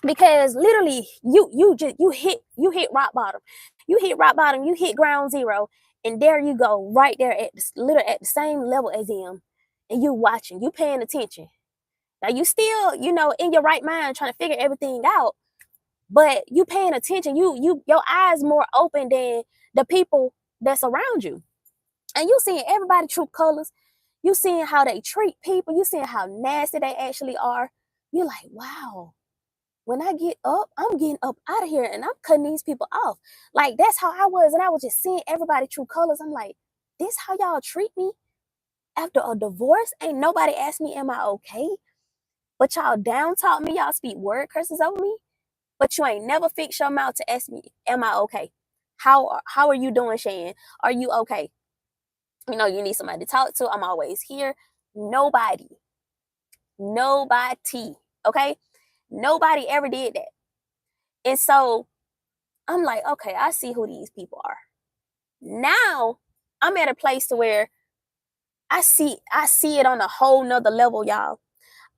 because literally you hit rock bottom. You hit rock bottom, you hit ground zero, and there you go, right there at at the same level as them. And you watching, you paying attention. Now you still, in your right mind trying to figure everything out, but you paying attention. Your eyes more open than the people that's around you. And you seeing everybody true colors. You seeing how they treat people. You seeing how nasty they actually are. You're like, wow, when I get up, I'm getting up out of here and I'm cutting these people off. Like, that's how I was. And I was just seeing everybody true colors. I'm like, this how y'all treat me after a divorce? Ain't nobody asked me, am I okay? But y'all down talk me. Y'all speak word curses over me. But you ain't never fixed your mouth to ask me, am I okay? How are you doing, Shan? Are you okay? You need somebody to talk to. I'm always here. Nobody, okay? Nobody ever did that. And so I'm like, okay, I see who these people are. Now I'm at a place to where I see it on a whole nother level, y'all.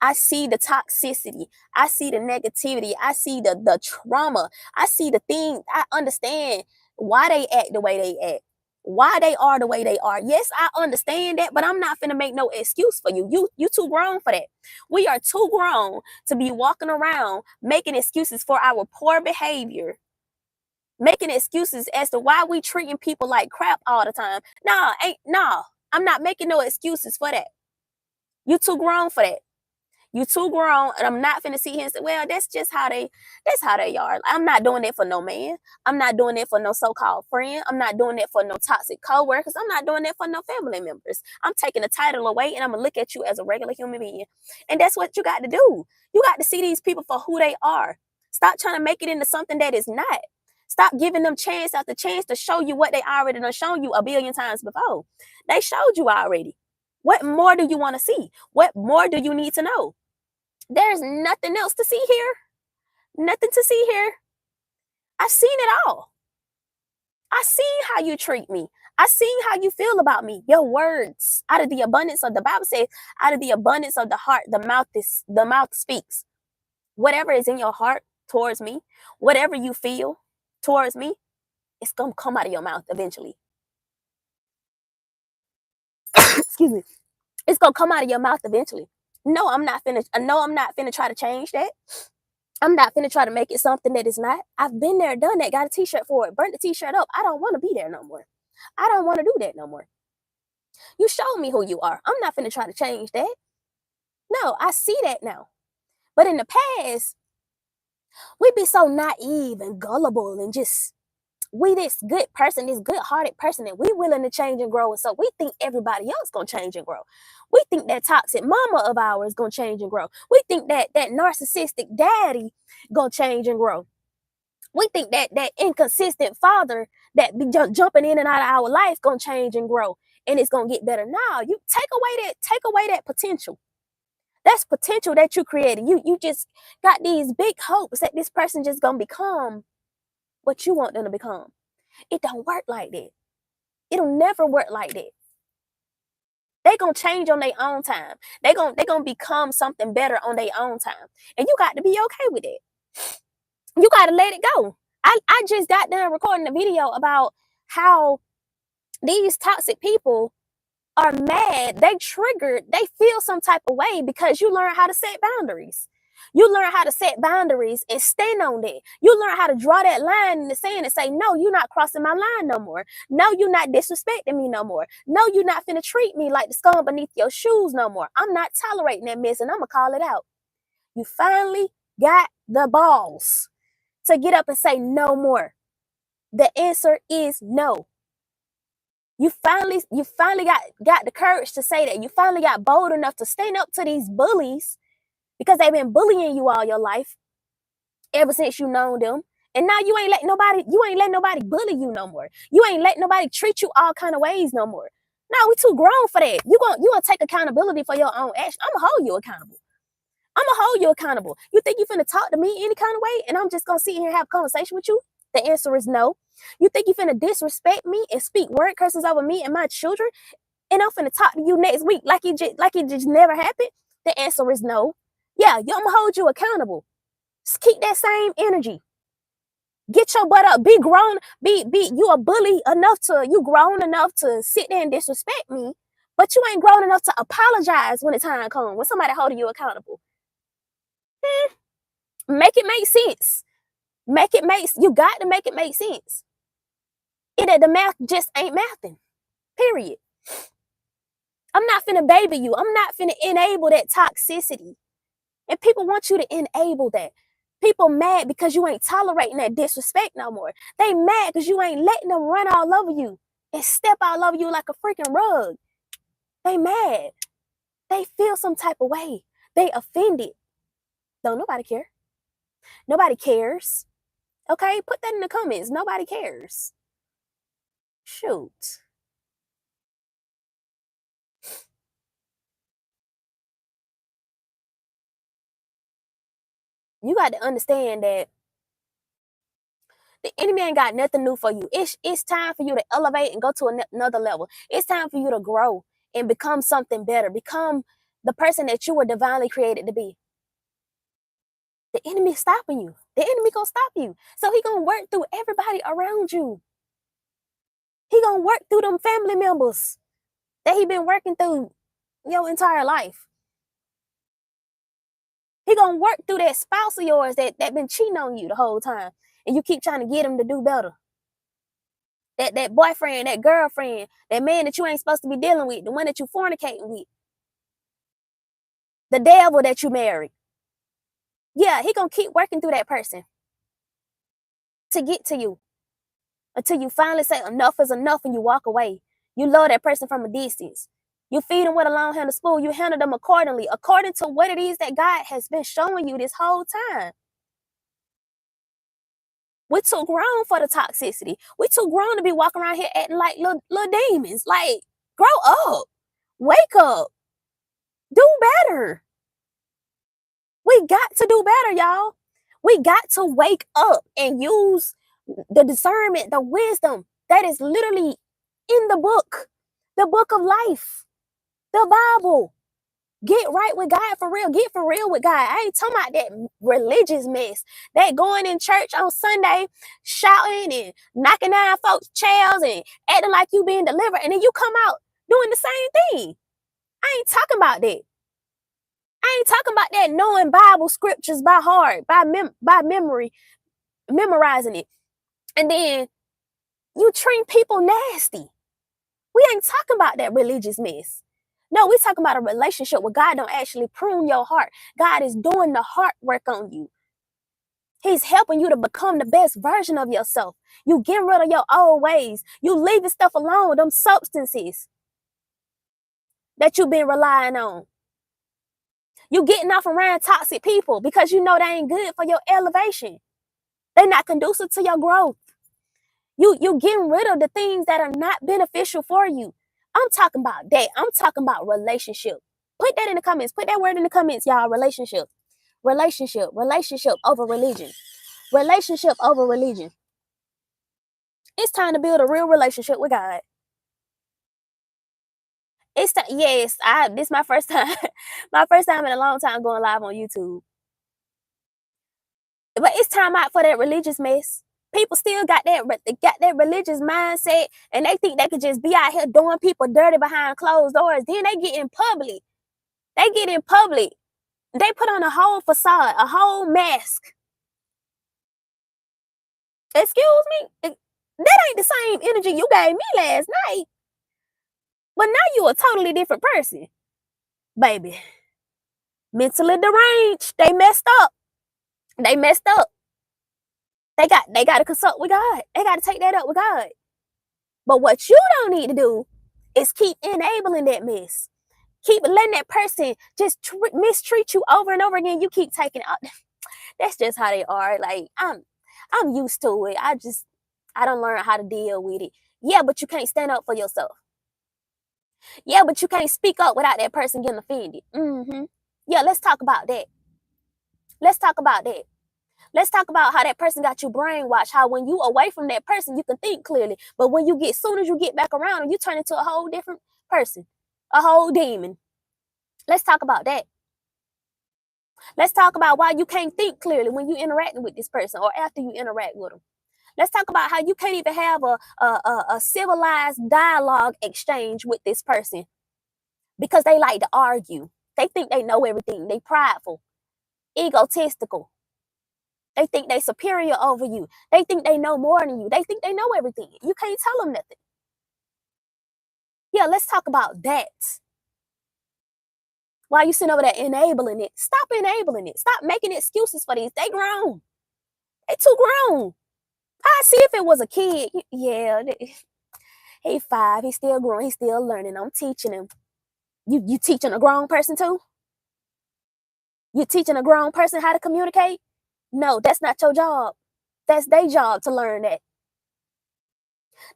I see the toxicity. I see the negativity. I see the trauma. I see the thing. I understand why they act the way they act, why they are the way they are. Yes, I understand that, but I'm not finna make no excuse for you. You too grown for that. We are too grown to be walking around making excuses for our poor behavior, making excuses as to why we treating people like crap all the time. Nah, I'm not making no excuses for that. You too grown for that. You too grown, and I'm not finna sit here and say, well, that's how they are. I'm not doing that for no man. I'm not doing that for no so-called friend. I'm not doing that for no toxic co-workers. I'm not doing that for no family members. I'm taking the title away, and I'm gonna look at you as a regular human being. And that's what you got to do. You got to see these people for who they are. Stop trying to make it into something that is not. Stop giving them chance after chance to show you what they already done shown you a billion times before. They showed you already. What more do you want to see? What more do you need to know? There's nothing else to see here. Nothing to see here. I've seen it all. I seen how you treat me. I seen how you feel about me. Your words, out of the abundance of the Bible says, out of the abundance of the heart, the mouth speaks. Whatever is in your heart towards me, whatever you feel towards me, it's gonna come out of your mouth eventually. Excuse me. It's gonna come out of your mouth eventually. No, I'm not finna try to change that. I'm not finna try to make it something that is not. I've been there, done that, got a t-shirt for it, burnt the t-shirt up. I don't want to be there no more. I don't want to do that no more. You showed me who you are. I'm not finna try to change that. No, I see that now. But in the past, we'd be so naive and gullible and just, we this good person, this good-hearted person, and we willing to change and grow. And so we think everybody else gonna change and grow. We think that toxic mama of ours gonna change and grow. We think that narcissistic daddy gonna change and grow. We think that inconsistent father that be jumping in and out of our life gonna change and grow, and it's gonna get better. Now you take away that potential. That's potential that you created. You just got these big hopes that this person just gonna become what you want them to become. It don't work like that. It'll never work like that. They gonna change on their own time. They gonna become something better on their own time, and you got to be okay with it. You got to let it go. I just got done recording a video about how these toxic people are mad. They triggered. They feel some type of way because you learn how to set boundaries. You learn how to set boundaries and stand on that. You learn how to draw that line in the sand and say, no, you're not crossing my line no more. No, you're not disrespecting me no more. No, you're not finna treat me like the scum beneath your shoes no more. I'm not tolerating that mess, and I'm gonna call it out. You finally got the balls to get up and say no more. The answer is no. You finally got the courage to say that. You finally got bold enough to stand up to these bullies, because they've been bullying you all your life, ever since you known them. And now you ain't let nobody bully you no more. You ain't let nobody treat you all kind of ways no more. Now we too grown for that. You gonna take accountability for your own action. I'm gonna hold you accountable. You think you finna talk to me any kind of way and I'm just gonna sit here and have a conversation with you? The answer is no. You think you finna disrespect me and speak word curses over me and my children, and I'm finna talk to you next week like it just never happened? The answer is no. Yeah, I'm gonna hold you accountable. Keep that same energy. Get your butt up. Be grown. Be you a bully enough to, you grown enough to sit there and disrespect me, but you ain't grown enough to apologize when the time comes, when somebody holding you accountable. Make it make sense. You got to make it make sense. The math just ain't mathing. Period. I'm not finna baby you. I'm not finna enable that toxicity. And people want you to enable that. People mad because you ain't tolerating that disrespect no more. They mad because you ain't letting them run all over you and step all over you like a freaking rug. They mad. They feel some type of way. They offended. Don't nobody care. Nobody cares. Okay, put that in the comments. Nobody cares. Shoot. You got to understand that the enemy ain't got nothing new for you. It's time for you to elevate and go to another level. It's time for you to grow and become something better. Become the person that you were divinely created to be. The enemy stopping you. The enemy gonna stop you. So he gonna work through everybody around you. He gonna work through them family members that he been working through your entire life. He gonna work through that spouse of yours that been cheating on you the whole time, and you keep trying to get him to do better. That boyfriend, that girlfriend, that man that you ain't supposed to be dealing with, the one that you fornicating with, the devil that you married. Yeah, he gonna keep working through that person to get to you until you finally say enough is enough and you walk away. You love that person from a distance. You feed them with a long handled spoon. You handle them accordingly, according to what it is that God has been showing you this whole time. We're too grown for the toxicity. We're too grown to be walking around here acting like little demons. Like, grow up. Wake up. Do better. We got to do better, y'all. We got to wake up and use the discernment, the wisdom that is literally in the book of life, the Bible. Get right with God for real. Get for real with God. I ain't talking about that religious mess. That going in church on Sunday, shouting and knocking down folks' chairs and acting like you being delivered. And then you come out doing the same thing. I ain't talking about that. I ain't talking about that knowing Bible scriptures by heart, by memory, memorizing it. And then you treat people nasty. We ain't talking about that religious mess. No, we're talking about a relationship where God don't actually prune your heart. God is doing the heart work on you. He's helping you to become the best version of yourself. You getting rid of your old ways. You leaving stuff alone, them substances that you've been relying on. You getting off around toxic people because you know they ain't good for your elevation. They're not conducive to your growth. You getting rid of the things that are not beneficial for you. I'm talking about that. I'm talking about relationship. Put that in the comments. Put that word in the comments, y'all. Relationship. Relationship. Relationship over religion. Relationship over religion. It's time to build a real relationship with God. It's time. Yes, this is my first time. My first time in a long time going live on YouTube. But it's time out for that religious mess. People still got that religious mindset, and they think they could just be out here doing people dirty behind closed doors. Then they get in public. They put on a whole facade, a whole mask. Excuse me? That ain't the same energy you gave me last night. But now you a totally different person. Baby. Mentally deranged. They messed up. They messed up. They got to consult with God. They got to take that up with God. But what you don't need to do is keep enabling that mess. Keep letting that person just mistreat you over and over again. You keep taking it up. That's just how they are. Like, I'm used to it. I don't learn how to deal with it. Yeah, but you can't stand up for yourself. Yeah, but you can't speak up without that person getting offended. Yeah, let's talk about that. Let's talk about that. Let's talk about how that person got you brainwashed. How when you away from that person, you can think clearly. But when soon as you get back around them, you turn into a whole different person. A whole demon. Let's talk about that. Let's talk about why you can't think clearly when you interacting with this person or after you interact with them. Let's talk about how you can't even have a civilized dialogue exchange with this person because they like to argue. They think they know everything. They prideful, egotistical. They think they superior over you. They think they know more than you. They think they know everything. You can't tell them nothing. Yeah, let's talk about that. Why you sitting over there enabling it? Stop enabling it. Stop making excuses for these. They grown. They too grown. I see if it was a kid. Yeah, he 5. He's still growing. He's still learning. I'm teaching him. You teaching a grown person too? You teaching a grown person how to communicate? No, that's not your job. That's their job to learn that.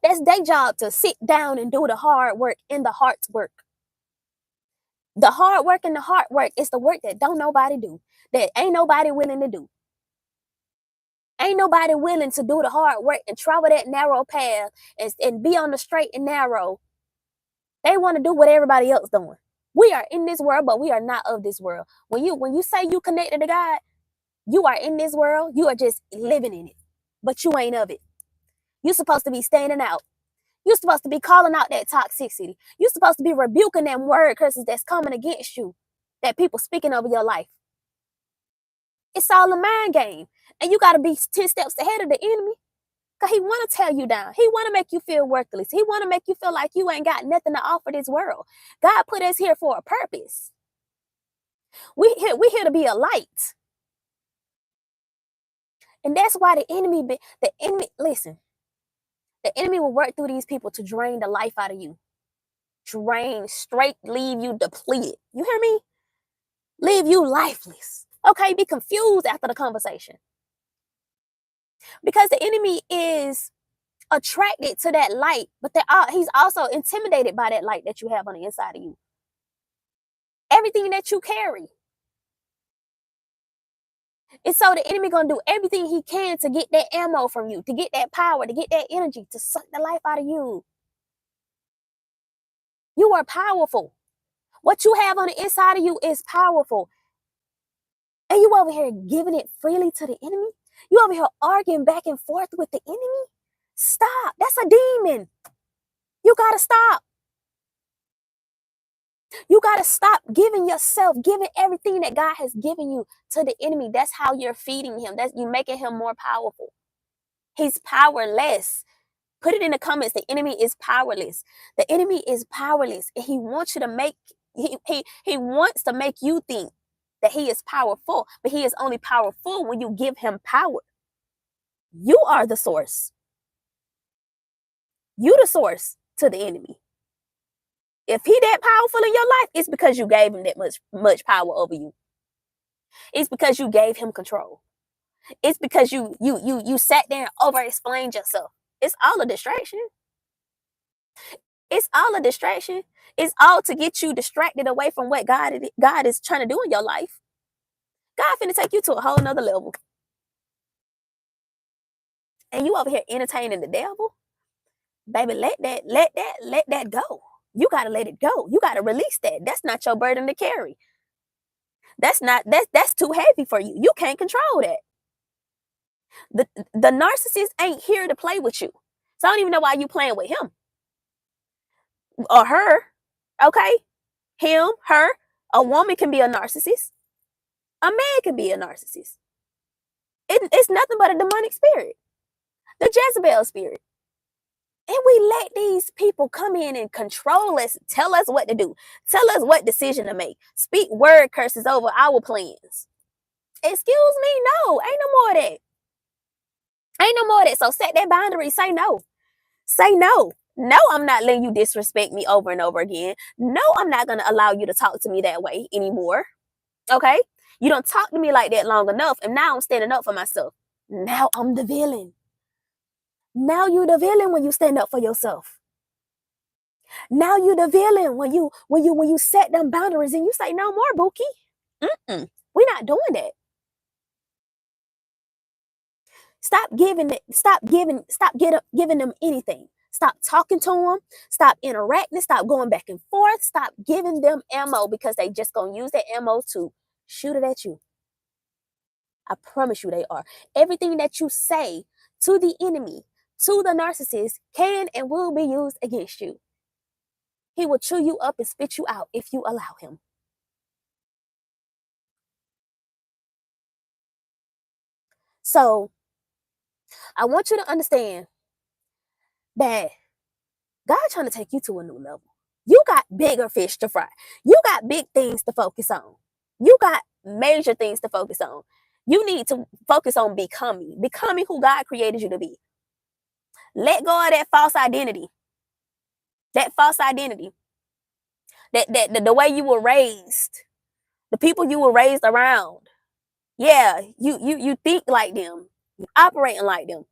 That's their job to sit down and do the hard work and the heart's work. The hard work and the heart work is the work that don't nobody do. That ain't nobody willing to do. Ain't nobody willing to do the hard work and travel that narrow path and be on the straight and narrow. They want to do what everybody else doing. We are in this world, but we are not of this world. When you say you connected to God, you are in this world. You are just living in it, but you ain't of it. You're supposed to be standing out. You're supposed to be calling out that toxicity. You're supposed to be rebuking them word curses that's coming against you, that people speaking over your life. It's all a mind game. And you got to be 10 steps ahead of the enemy. Because he want to tear you down. He want to make you feel worthless. He want to make you feel like you ain't got nothing to offer this world. God put us here for a purpose. We here to be a light. And that's why the enemy, listen, the enemy will work through these people to drain the life out of you. Drain, straight, leave you depleted. You hear me? Leave you lifeless. Okay, be confused after the conversation. Because the enemy is attracted to that light, but he's also intimidated by that light that you have on the inside of you. Everything that you carry. And so the enemy gonna do everything he can to get that ammo from you, to get that power, to get that energy, to suck the life out of you. You are powerful. What you have on the inside of you is powerful. And you over here giving it freely to the enemy? You over here arguing back and forth with the enemy? Stop. That's a demon. You gotta stop. You got to stop giving everything that God has given you to the enemy. That's how you're feeding him. You're making him more powerful. He's powerless. Put it in the comments. The enemy is powerless. The enemy is powerless. And he wants you to he wants to make you think that he is powerful, but he is only powerful when you give him power. You are the source. You the source to the enemy. If he that powerful in your life, it's because you gave him that much power over you. It's because you gave him control. It's because you sat there and over-explained yourself. It's all a distraction. It's all a distraction. It's all to get you distracted away from what God is trying to do in your life. God finna take you to a whole nother level. And you over here entertaining the devil? Baby, let that go. You gotta let it go. You gotta release that. That's not your burden to carry. That's too heavy for you. You can't control that. The narcissist ain't here to play with you. So I don't even know why you playing with him. Or her. Okay? Him, her. A woman can be a narcissist. A man can be a narcissist. It's nothing but a demonic spirit. The Jezebel spirit. And we let these people come in and control us, tell us what to do, tell us what decision to make, speak word curses over our plans. Excuse me, no, ain't no more of that. Ain't no more of that. So set that boundary, say no. Say no. No, I'm not letting you disrespect me over and over again. No, I'm not going to allow you to talk to me that way anymore. Okay? You don't talk to me like that long enough, and now I'm standing up for myself. Now I'm the villain. Now you the villain when you stand up for yourself. Now you the villain when you set them boundaries and you say no more, Bookie. We're not doing that. Stop giving them anything. Stop talking to them. Stop interacting. Stop going back and forth. Stop giving them ammo because they just gonna use that ammo to shoot it at you. I promise you they are. Everything that you say to the enemy, to the narcissist, can and will be used against you. He will chew you up and spit you out if you allow him. So I want you to understand that God trying to take you to a new level. You got bigger fish to fry. You got big things to focus on. You got major things to focus on. You need to focus on becoming who God created you to be. Let go of that false identity. That false identity. The way you were raised. The people you were raised around. Yeah, you think like them. You operating like them.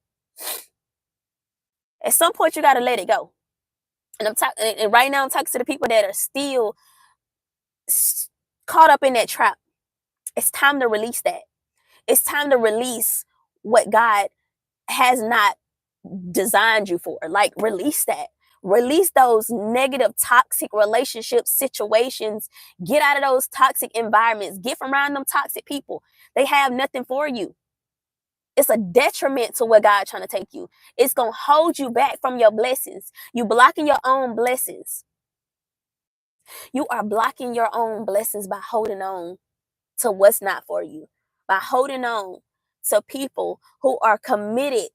At some point you gotta let it go. And and right now I'm talking to the people that are still caught up in that trap. It's time to release that. It's time to release what God has not designed you for. Like, release that. Release those negative, toxic relationship situations. Get out of those toxic environments. Get from around them toxic people. They have nothing for you. It's a detriment to where God's trying to take you. It's going to hold you back from your blessings. You blocking your own blessings. You are blocking your own blessings by holding on to what's not for you. By holding on to people who are committed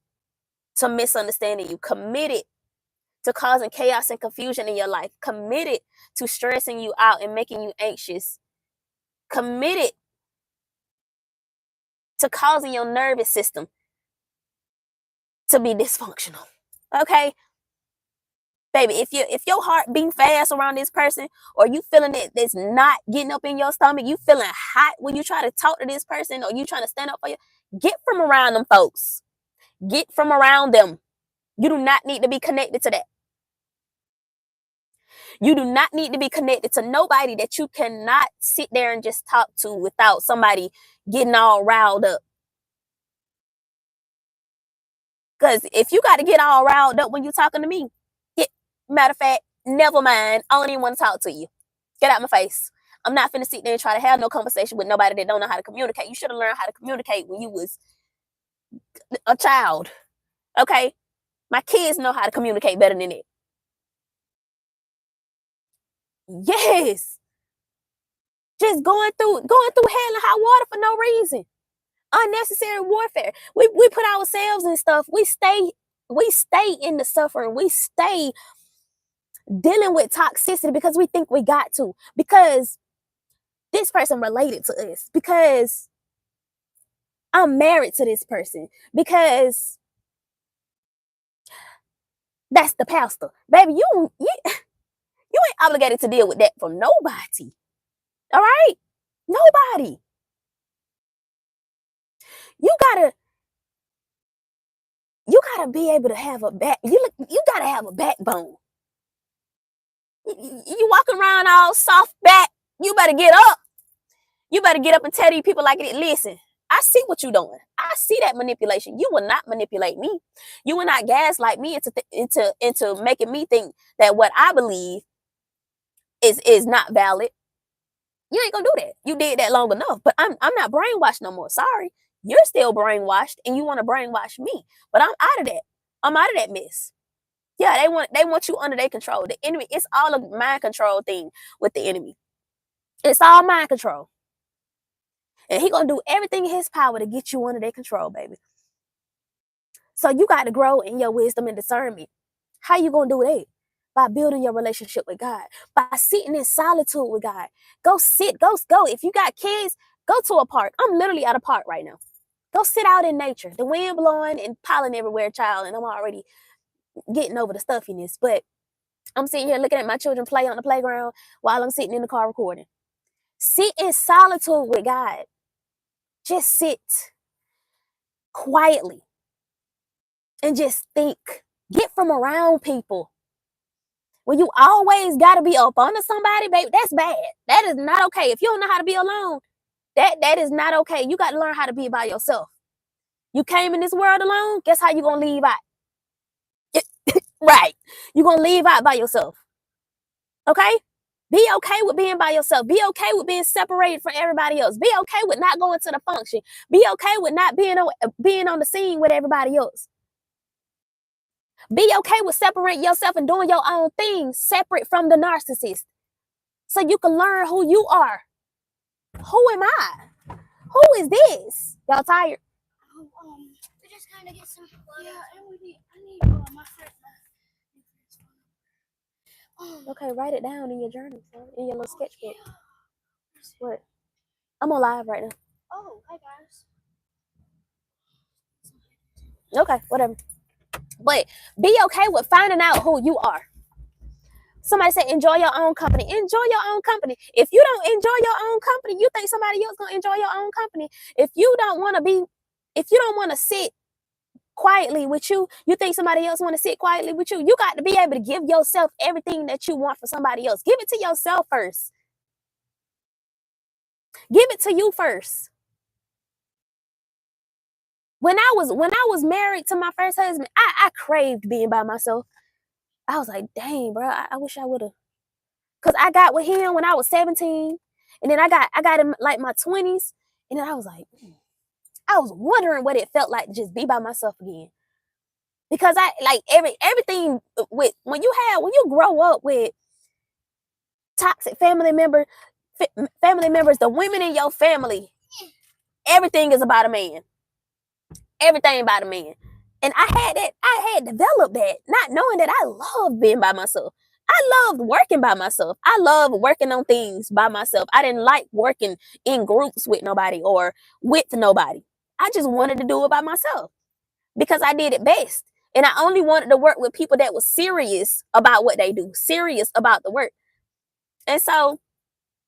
to misunderstanding you, committed to causing chaos and confusion in your life, committed to stressing you out and making you anxious, committed to causing your nervous system to be dysfunctional. Okay? Baby, if your heart beating fast around this person, or you feeling it that's not getting up in your stomach, you feeling hot when you try to talk to this person, or you trying to stand up for you, get from around them folks. Get from around them. You do not need to be connected to that. You do not need to be connected to nobody that you cannot sit there and just talk to without somebody getting all riled up. Because if you got to get all riled up when you're talking to me, matter of fact, never mind. I don't even want to talk to you. Get out my face. I'm not finna sit there and try to have no conversation with nobody that don't know how to communicate. You should have learned how to communicate when you was a child. Okay? My kids know how to communicate better than it. Yes. Just going through hell and high water for no reason. Unnecessary warfare. We put ourselves in stuff. We stay in the suffering. We stay dealing with toxicity because we think we got to. Because this person related to us. Because I'm married to this person. Because that's the pastor. Baby, you ain't obligated to deal with that from nobody. All right? Nobody. You gotta be able to have a back. You gotta have a backbone. You walking around all soft back. You better get up. You better get up and tell these people like it. Listen, I see what you're doing. I see that manipulation. You will not manipulate me. You will not gaslight me into making me think that what I believe is not valid. You ain't gonna do that. You did that long enough. But I'm not brainwashed no more. Sorry. You're still brainwashed and you want to brainwash me. But I'm out of that. I'm out of that mess. Yeah, they want you under their control. The enemy, it's all a mind control thing with the enemy. It's all mind control. And he gonna do everything in his power to get you under their control, baby. So you got to grow in your wisdom and discernment. How you gonna do that? By building your relationship with God. By sitting in solitude with God. Go sit, go. If you got kids, go to a park. I'm literally at a park right now. Go sit out in nature. The wind blowing and pollen everywhere, child. And I'm already getting over the stuffiness. But I'm sitting here looking at my children play on the playground while I'm sitting in the car recording. Sit in solitude with God. Just sit quietly and just think. Get from around people. When you always got to be up under somebody, baby, that's bad. That is not okay. If you don't know how to be alone, that is not okay. You got to learn how to be by yourself. You came in this world alone, guess how you going to leave out? Right. You're going to leave out by yourself. Okay? Be okay with being by yourself. Be okay with being separated from everybody else. Be okay with not going to the function. Be okay with not being on the scene with everybody else. Be okay with separating yourself and doing your own thing separate from the narcissist, so you can learn who you are. Who am I? Who is this? Y'all tired? We just kind of get some water. Yeah, and I need my friend. Okay, write it down in your journal, in your little sketchbook. Yeah. What? I'm on live right now. Oh, hi guys. Okay, whatever. But be okay with finding out who you are. Somebody said, enjoy your own company. Enjoy your own company. If you don't enjoy your own company, you think somebody else gonna enjoy your own company. If you don't want to sit quietly with you, you think somebody else want to sit quietly with you. You got to be able to give yourself everything that you want for somebody else. Give it to yourself first. Give it to you first. When I was married to my first husband, I craved being by myself. I was like, dang, bro, I wish I would have. Because I got with him when I was 17. And then I got him like my 20s. And then I was like, I was wondering what it felt like to just be by myself again. Because I like everything with when you grow up with toxic family members, the women in your family, everything is about a man. Everything about a man. And I had developed that, not knowing that I loved being by myself. I loved working by myself. I loved working on things by myself. I didn't like working in groups with nobody or with nobody. I just wanted to do it by myself because I did it best. And I only wanted to work with people that was serious about what they do, serious about the work. And so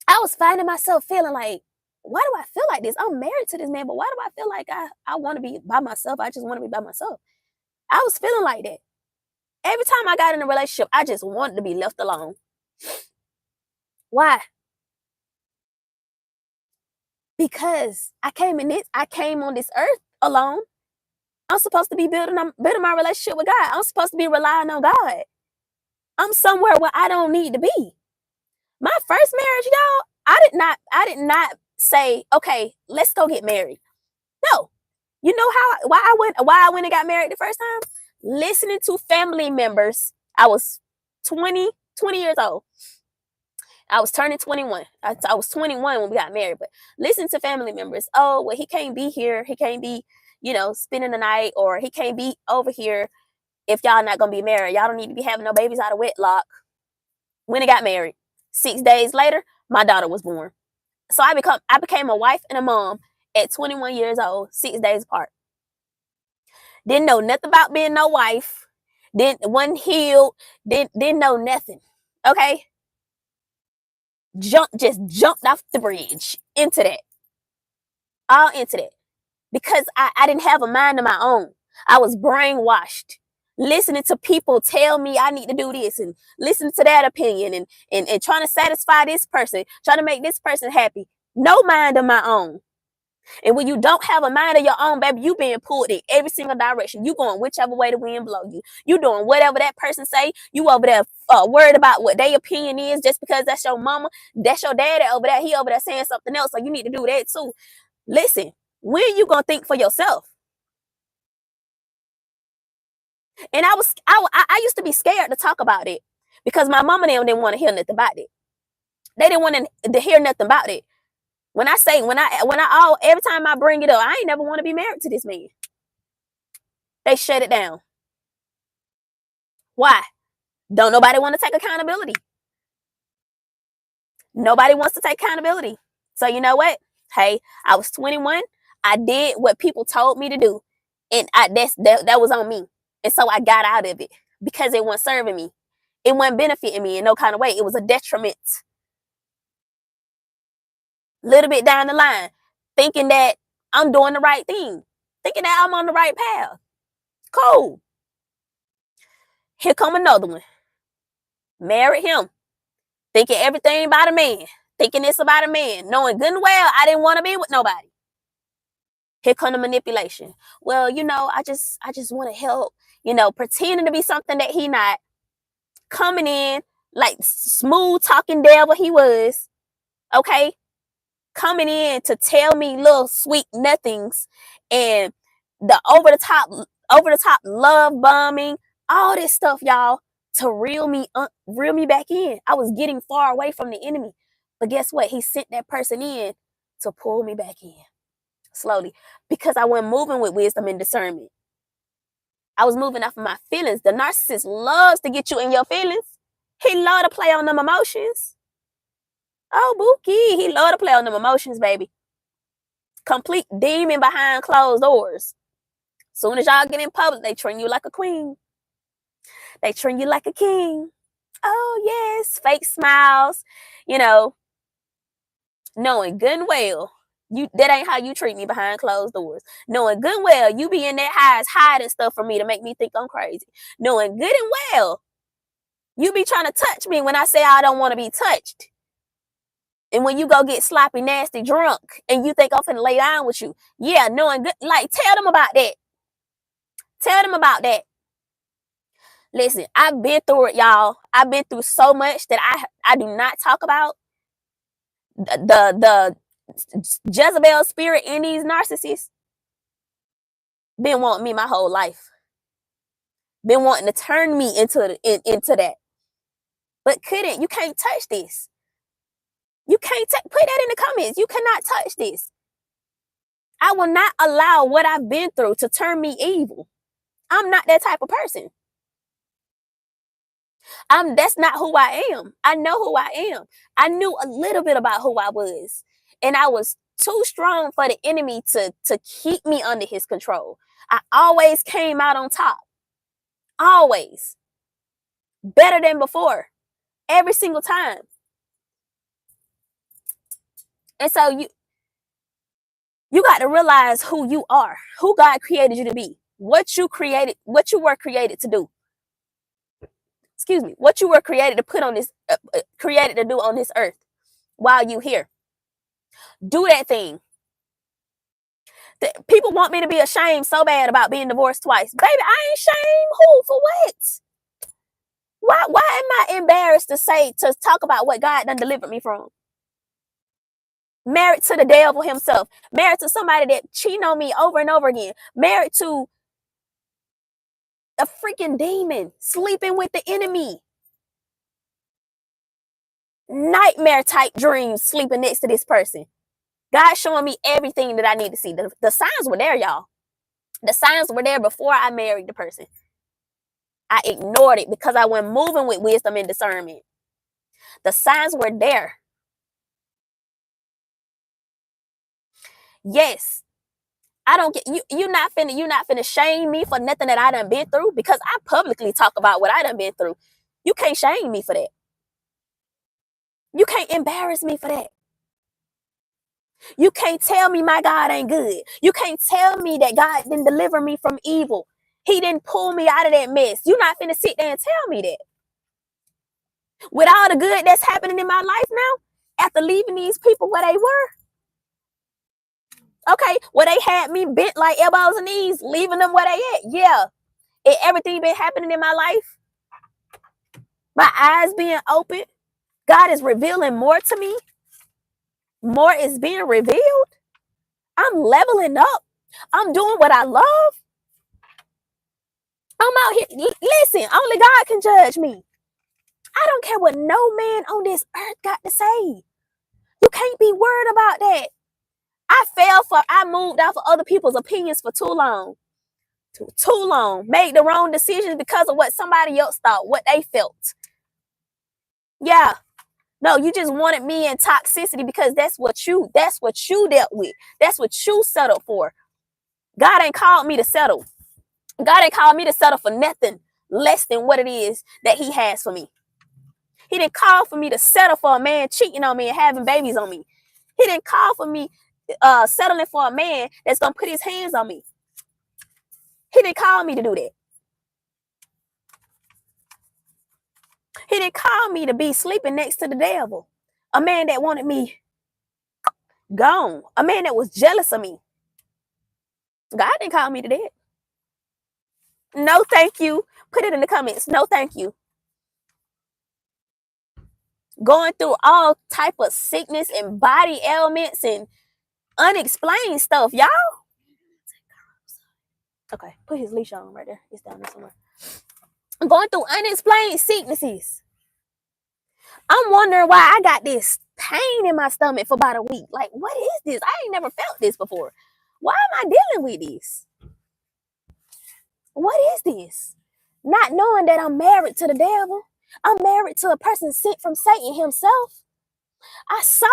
I was finding myself feeling like, why do I feel like this? I'm married to this man, but why do I feel like I want to be by myself? I just want to be by myself. I was feeling like that. Every time I got in a relationship, I just wanted to be left alone. Why? Because I came on this earth alone. I'm supposed to be building my relationship with God. I'm supposed to be relying on God. I'm somewhere where I don't need to be. My first marriage, y'all, I did not say, okay, let's go get married. No. You know why I went and got married the first time? Listening to family members. I was 20 years old. I was turning 21. I was 21 when we got married, but listen to family members. Oh, well, he can't be here. He can't be, spending the night, or he can't be over here if y'all not going to be married. Y'all don't need to be having no babies out of wedlock. When I got married, 6 days later, my daughter was born. So I became a wife and a mom at 21 years old, 6 days apart. Didn't know nothing about being no wife. Wasn't healed. Didn't know nothing. Okay? Just jumped off the bridge into that. All into that. Because I didn't have a mind of my own. I was brainwashed. Listening to people tell me I need to do this and listening to that opinion and trying to satisfy this person, trying to make this person happy. No mind of my own. And when you don't have a mind of your own, baby, you being pulled in every single direction. You going whichever way the wind blow you. You doing whatever that person say. You over there worried about what their opinion is just because that's your mama, that's your daddy over there. He over there saying something else, so you need to do that too. Listen, when you gonna think for yourself? And I used to be scared to talk about it because my mama and them didn't want to hear nothing about it. They didn't want to hear nothing about it. Every time I bring it up, I ain't never want to be married to this man. They shut it down. Why? Don't nobody want to take accountability. Nobody wants to take accountability. So you know what? Hey, I was 21. I did what people told me to do. And that was on me. And so I got out of it because it wasn't serving me. It wasn't benefiting me in no kind of way. It was a detriment. Little bit down the line, thinking that I'm doing the right thing, thinking that I'm on the right path. Cool. Here come another one. Married him, thinking everything about a man, thinking it's about a man, knowing good and well I didn't want to be with nobody. Here come the manipulation. Well, I just want to help, pretending to be something that he not, coming in, like smooth talking devil he was, okay, coming in to tell me little sweet nothings and the over the top love bombing, all this stuff, y'all, to reel me back in. I was getting far away from the enemy. But guess what? He sent that person in to pull me back in slowly because I wasn't moving with wisdom and discernment. I was moving off of my feelings. The narcissist loves to get you in your feelings. He love to play on them emotions. Oh, Bookie, he love to play on them emotions, baby. Complete demon behind closed doors. Soon as y'all get in public, they treat you like a queen. They treat you like a king. Oh, yes, fake smiles, you know, knowing good and well that ain't how you treat me behind closed doors. Knowing good and well you be in that house hiding stuff from me to make me think I'm crazy. Knowing good and well you be trying to touch me when I say I don't want to be touched. And when you go get sloppy, nasty, drunk, and you think I'm finna lay down with you. Yeah, knowing good. Like, tell them about that. Tell them about that. Listen, I've been through it, y'all. I've been through so much that I do not talk about. The Jezebel spirit in these narcissists been wanting me my whole life. Been wanting to turn me into that. But couldn't. You can't touch this. You can't put that in the comments. You cannot touch this. I will not allow what I've been through to turn me evil. I'm not that type of person. That's not who I am. I know who I am. I knew a little bit about who I was. And I was too strong for the enemy to keep me under his control. I always came out on top. Always. Better than before. Every single time. And so you got to realize who you are, who God created you to be, what you were created to do. Excuse me, what you were created to put on this, created to do on this earth while you here. Do that thing. People want me to be ashamed so bad about being divorced twice. Baby, I ain't ashamed. Who? For what? Why am I embarrassed to talk about what God done delivered me from? Married to the devil himself. Married to somebody that cheated on me over and over again. Married to a freaking demon. Sleeping with the enemy. Nightmare type dreams sleeping next to this person. God showing me everything that I need to see. The signs were there, y'all. The signs were there before I married the person. I ignored it because I wasn't moving with wisdom and discernment. The signs were there. Yes. I don't get you. You're not finna shame me for nothing that I done been through because I publicly talk about what I done been through. You can't shame me for that. You can't embarrass me for that. You can't tell me my God ain't good. You can't tell me that God didn't deliver me from evil. He didn't pull me out of that mess. You're not finna sit there and tell me that. With all the good that's happening in my life now, after leaving these people where they were, okay, where they had me bent like elbows and knees, leaving them where they at. Yeah. Everything been happening in my life. My eyes being open. God is revealing more to me. More is being revealed. I'm leveling up. I'm doing what I love. I'm out here. Listen, only God can judge me. I don't care what no man on this earth got to say. You can't be worried about that. I moved out for other people's opinions for too long. Too long. Made the wrong decisions because of what somebody else thought, what they felt. Yeah. No, you just wanted me in toxicity because that's what you dealt with. That's what you settled for. God ain't called me to settle. God ain't called me to settle for nothing less than what it is that he has for me. He didn't call for me to settle for a man cheating on me and having babies on me. He didn't call for me settling for a man that's going to put his hands on me. He didn't call me to do that. He didn't call me to be sleeping next to the devil. A man that wanted me gone. A man that was jealous of me. God didn't call me to that. No, thank you. Put it in the comments. No, thank you. going through all type of sickness and body ailments and unexplained stuff, y'all. Okay, put his leash on right there. It's down there somewhere. I'm going through unexplained sicknesses. I'm wondering why I got this pain in my stomach for about a week. Like, what is this? I ain't never felt this before. Why am I dealing with this? What is this? Not knowing that I'm married to the devil. I'm married to a person sent from Satan himself. I saw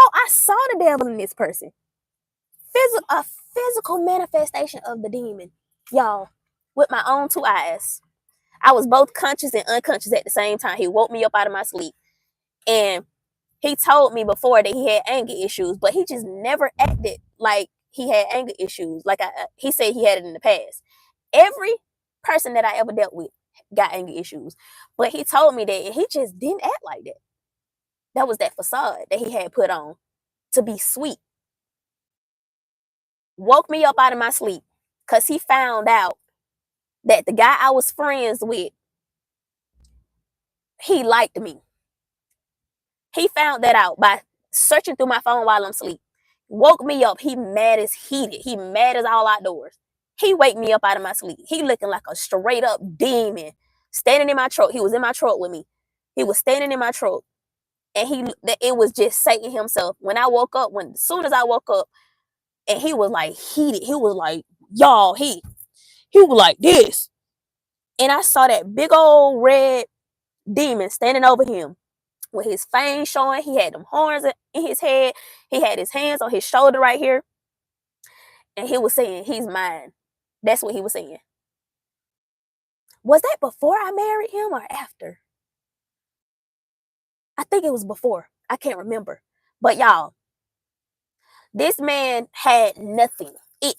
the devil in this person. A physical manifestation of the demon, y'all, with my own two eyes. I was both conscious and unconscious at the same time. He woke me up out of my sleep, and he told me before that he had anger issues, but he just never acted like he had anger issues. Like he said he had it in the past. Every person that I ever dealt with got anger issues, but he told me that, and he just didn't act like that. That was that facade that he had put on to be sweet. Woke me up out of my sleep because he found out that the guy I was friends with, he liked me. He found that out by searching through my phone while I'm asleep. Woke me up. He mad as heated. He mad as all outdoors. He wake me up out of my sleep. He looking like a straight up demon standing in my truck. He was in my truck with me. He was standing in my truck. And it was just Satan himself. When I woke up, as soon as I woke up, and he was like heated. He was like, y'all, he was like this. And I saw that big old red demon standing over him with his fangs showing. He had them horns in his head. He had his hands on his shoulder right here. And he was saying, he's mine. That's what he was saying. Was that before I married him or after? I think it was before. I can't remember. But y'all, this man had nothing. He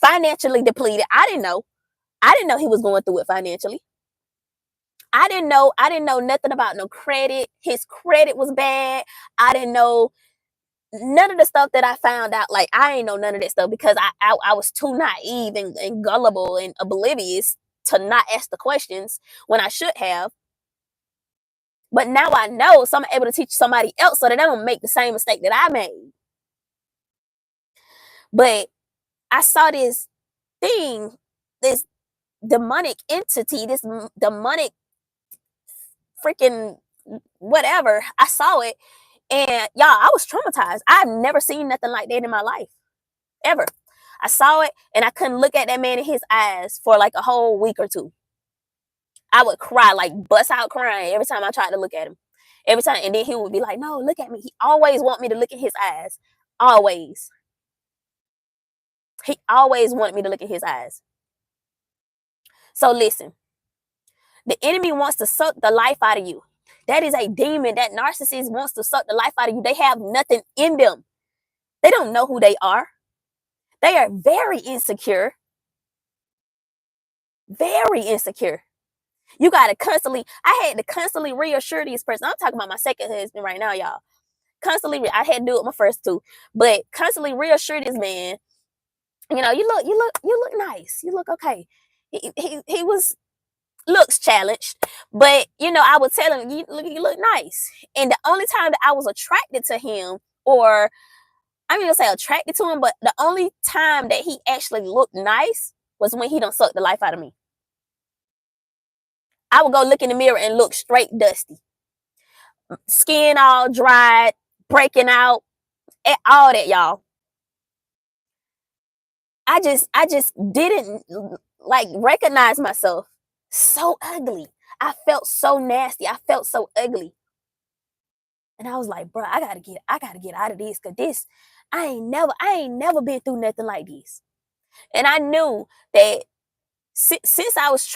financially depleted. I didn't know he was going through it financially. I didn't know nothing about no credit. His credit was bad. I didn't know none of the stuff that I found out. Like, I ain't know none of that stuff because I was too naive and gullible and oblivious to not ask the questions when I should have. But now I know, so I'm able to teach somebody else so that they don't make the same mistake that I made. But I saw this thing, this demonic entity, this demonic freaking whatever. I saw it, and y'all, I was traumatized. I've never seen nothing like that in my life, ever. I saw it, and I couldn't look at that man in his eyes for like a whole week or two. I would cry, like bust out crying every time I tried to look at him. Every time, and then he would be like, "No, look at me." He always want me to look in his eyes. Always. He always wanted me to look in his eyes. So listen, the enemy wants to suck the life out of you. That is a demon. That narcissist wants to suck the life out of you. They have nothing in them. They don't know who they are. They are very insecure. Very insecure. You got to constantly, I had to constantly reassure this person. I'm talking about my second husband right now, y'all. Constantly, I had to do it with my first two, but constantly reassure this man. You know, you look nice. You look okay. He looks challenged, but you know, I would tell him, you look nice. And the only time that I was attracted to him, or I'm gonna say attracted to him, but the only time that he actually looked nice was when he done sucked the life out of me. I would go look in the mirror and look straight dusty, skin all dried, breaking out, all that, y'all. I just didn't like recognize myself. So ugly. I felt so nasty. I felt so ugly. And I was like, bro, I gotta get out of this, cause this, I ain't never been through nothing like this. And I knew that since I was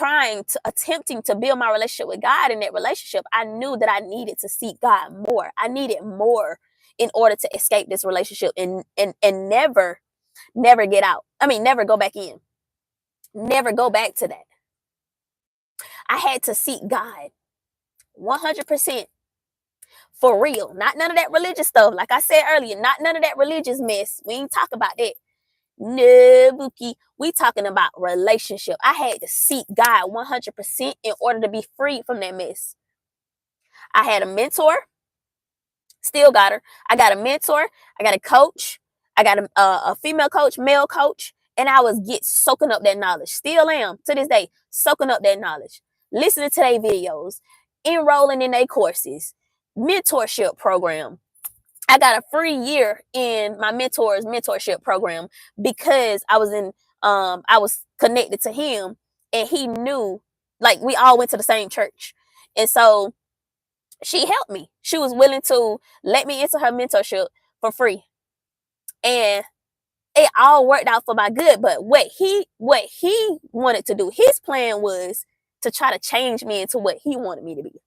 attempting to build my relationship with God in that relationship, I knew that I needed to seek God more. I needed more in order to escape this relationship and never get out. I mean, never go back in. Never go back to that. I had to seek God 100%. For real. Not none of that religious stuff. Like I said earlier, not none of that religious mess. We ain't talk about that. No, Bookie. We talking about relationship. I had to seek God 100% in order to be free from that mess. I had a mentor, still got her. I got a mentor, I got a coach, I got a female coach, male coach, and I was soaking up that knowledge. Still am to this day, soaking up that knowledge, listening to their videos, enrolling in their courses, mentorship program. I got a free year in my mentor's mentorship program because I was connected to him, and he knew, like, we all went to the same church. And so she helped me. She was willing to let me into her mentorship for free. And it all worked out for my good. But what he wanted to do, his plan was to try to change me into what he wanted me to be.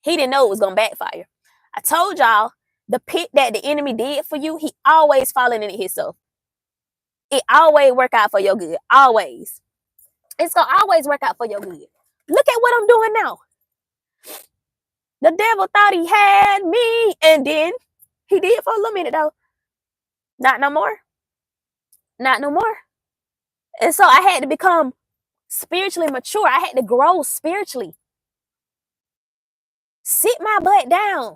He didn't know it was going to backfire. I told y'all, the pit that the enemy did for you, he always falling in it himself. It always work out for your good. Always. It's going to always work out for your good. Look at what I'm doing now. The devil thought he had me, and then he did for a little minute, though. Not no more. Not no more. And so I had to become spiritually mature. I had to grow spiritually. Sit my butt down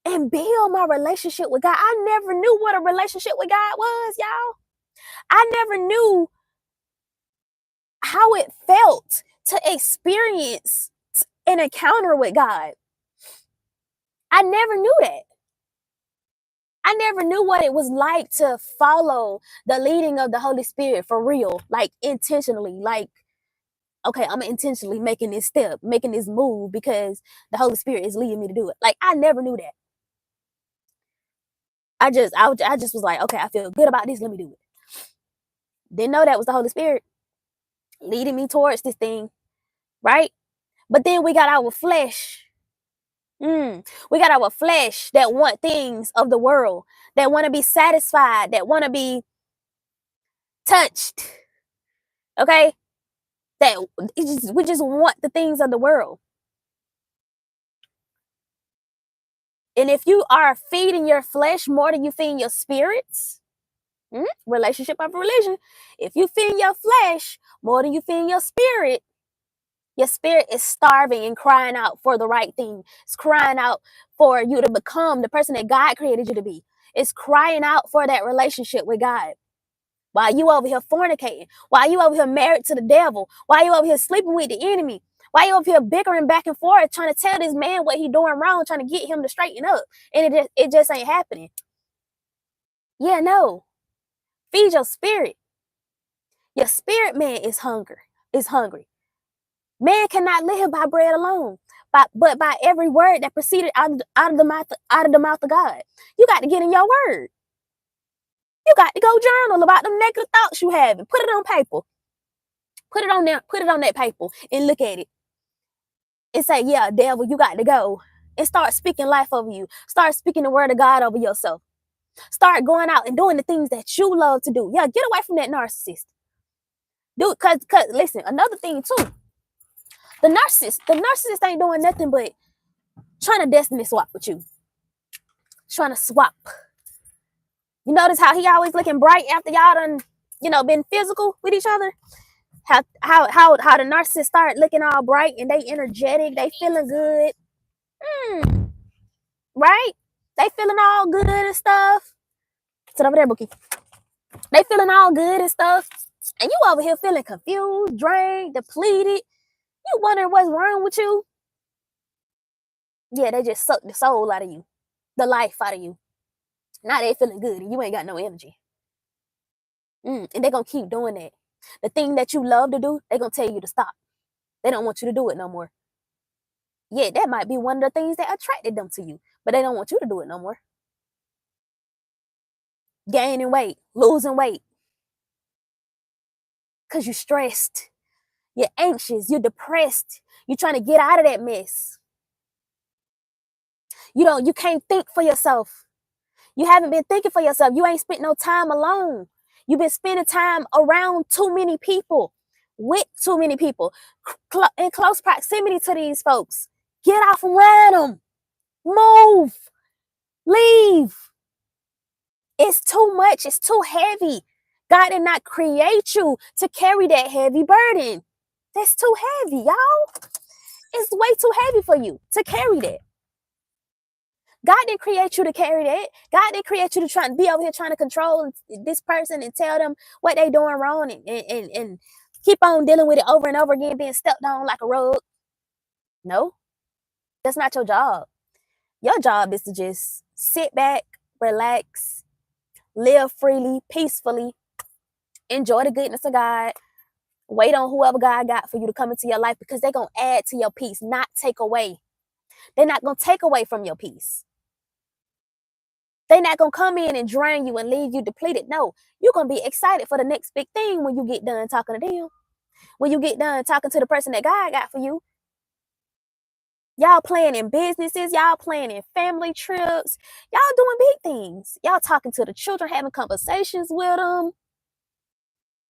and build my relationship with God. I never knew what a relationship with God was, y'all. I never knew how it felt to experience an encounter with God. I never knew that. I never knew what it was like to follow the leading of the Holy Spirit for real, like intentionally, like, okay, I'm intentionally making this step, making this move because the Holy Spirit is leading me to do it. Like, I never knew that. I just was like, okay, I feel good about this. Let me do it. Didn't know that was the Holy Spirit leading me towards this thing, right? But then we got our flesh. We got our flesh that want things of the world, that want to be satisfied, that want to be touched. Okay? That we just want the things of the world. And if you are feeding your flesh more than you feed your spirits, relationship of religion, if you feed your flesh more than you feed your spirit is starving and crying out for the right thing. It's crying out for you to become the person that God created you to be. It's crying out for that relationship with God. While you over here fornicating, while you over here married to the devil, while you over here sleeping with the enemy, while you over here bickering back and forth, trying to tell this man what he doing wrong, trying to get him to straighten up, and it just ain't happening. Yeah, no. Feed your spirit. Your spirit man is hungry. Man cannot live by bread alone, but by every word that proceeded out of the mouth of God. You got to get in your word. You got to go journal about them negative thoughts you have and put it on paper. Put it on there, put it on that paper and look at it. And say, yeah, devil, you got to go. And start speaking life over you. Start speaking the word of God over yourself. Start going out and doing the things that you love to do. Yeah, get away from that narcissist. Dude, cause listen, another thing too. The narcissist ain't doing nothing but trying to destiny swap with you. Trying to swap. You notice how he always looking bright after y'all done, been physical with each other? How the narcissist start looking all bright and they energetic, they feeling good. Right? They feeling all good and stuff. Sit over there, Bookie. They feeling all good and stuff. And you over here feeling confused, drained, depleted. You wondering what's wrong with you? Yeah, they just suck the soul out of you, the life out of you. Now they feeling good and you ain't got no energy. And they gonna keep doing that. The thing that you love to do, they gonna tell you to stop. They don't want you to do it no more. Yeah, that might be one of the things that attracted them to you, but they don't want you to do it no more. Gaining weight, losing weight. Because you're stressed. You're anxious. You're depressed. You're trying to get out of that mess. You can't think for yourself. You haven't been thinking for yourself. You ain't spent no time alone. You've been spending time around too many people, with too many people, in close proximity to these folks. Get off around them. Move. Leave. It's too much. It's too heavy. God did not create you to carry that heavy burden. That's too heavy, y'all. It's way too heavy for you to carry that. God didn't create you to carry that. God didn't create you to try and be over here trying to control this person and tell them what they doing wrong and keep on dealing with it over and over again, being stepped on like a rug. No, that's not your job. Your job is to just sit back, relax, live freely, peacefully, enjoy the goodness of God, wait on whoever God got for you to come into your life, because they're going to add to your peace, not take away. They're not going to take away from your peace. They're not going to come in and drain you and leave you depleted. No, you're going to be excited for the next big thing when you get done talking to them. When you get done talking to the person that God got for you. Y'all planning businesses. Y'all planning family trips. Y'all doing big things. Y'all talking to the children, having conversations with them.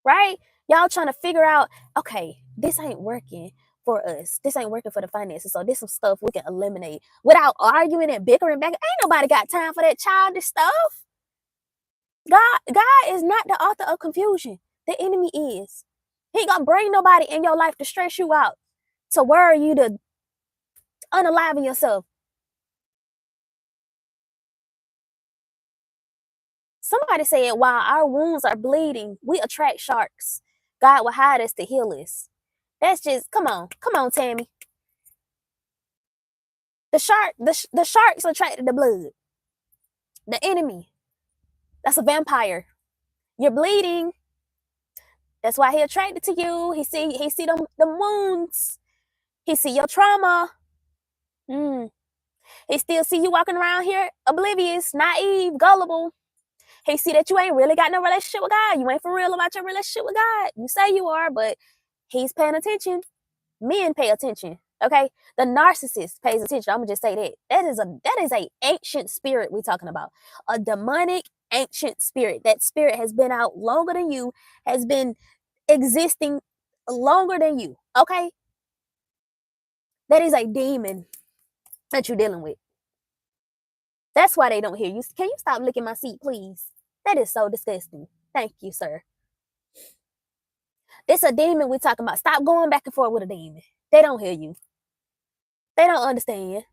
Right? Y'all trying to figure out, okay, this ain't working for us. This ain't working for the finances. So this some stuff we can eliminate without arguing and bickering back. Ain't nobody got time for that childish stuff. God is not the author of confusion. The enemy is. He ain't gonna bring nobody in your life to stress you out, to worry you, to unalive yourself. Somebody said, while our wounds are bleeding, we attract sharks. God will hide us to heal us. That's just, come on, Tammy. The sharks attracted the blood. The enemy, that's a vampire. You're bleeding. That's why he attracted to you. He see them wounds. He see your trauma. He still see you walking around here oblivious, naive, gullible. He see that you ain't really got no relationship with God. You ain't for real about your relationship with God. You say you are, but he's paying attention. Men pay attention. Okay, the narcissist pays attention. I'm gonna just say that that is a ancient spirit we're talking about, a demonic ancient spirit. That spirit has been out longer than you, has been existing longer than you. Okay, that is a demon that you're dealing with. That's why they don't hear you. Can you stop licking my seat, please? That is so disgusting. Thank you, sir. It's a demon we're talking about. Stop going back and forth with a demon. They don't hear you. They don't understand.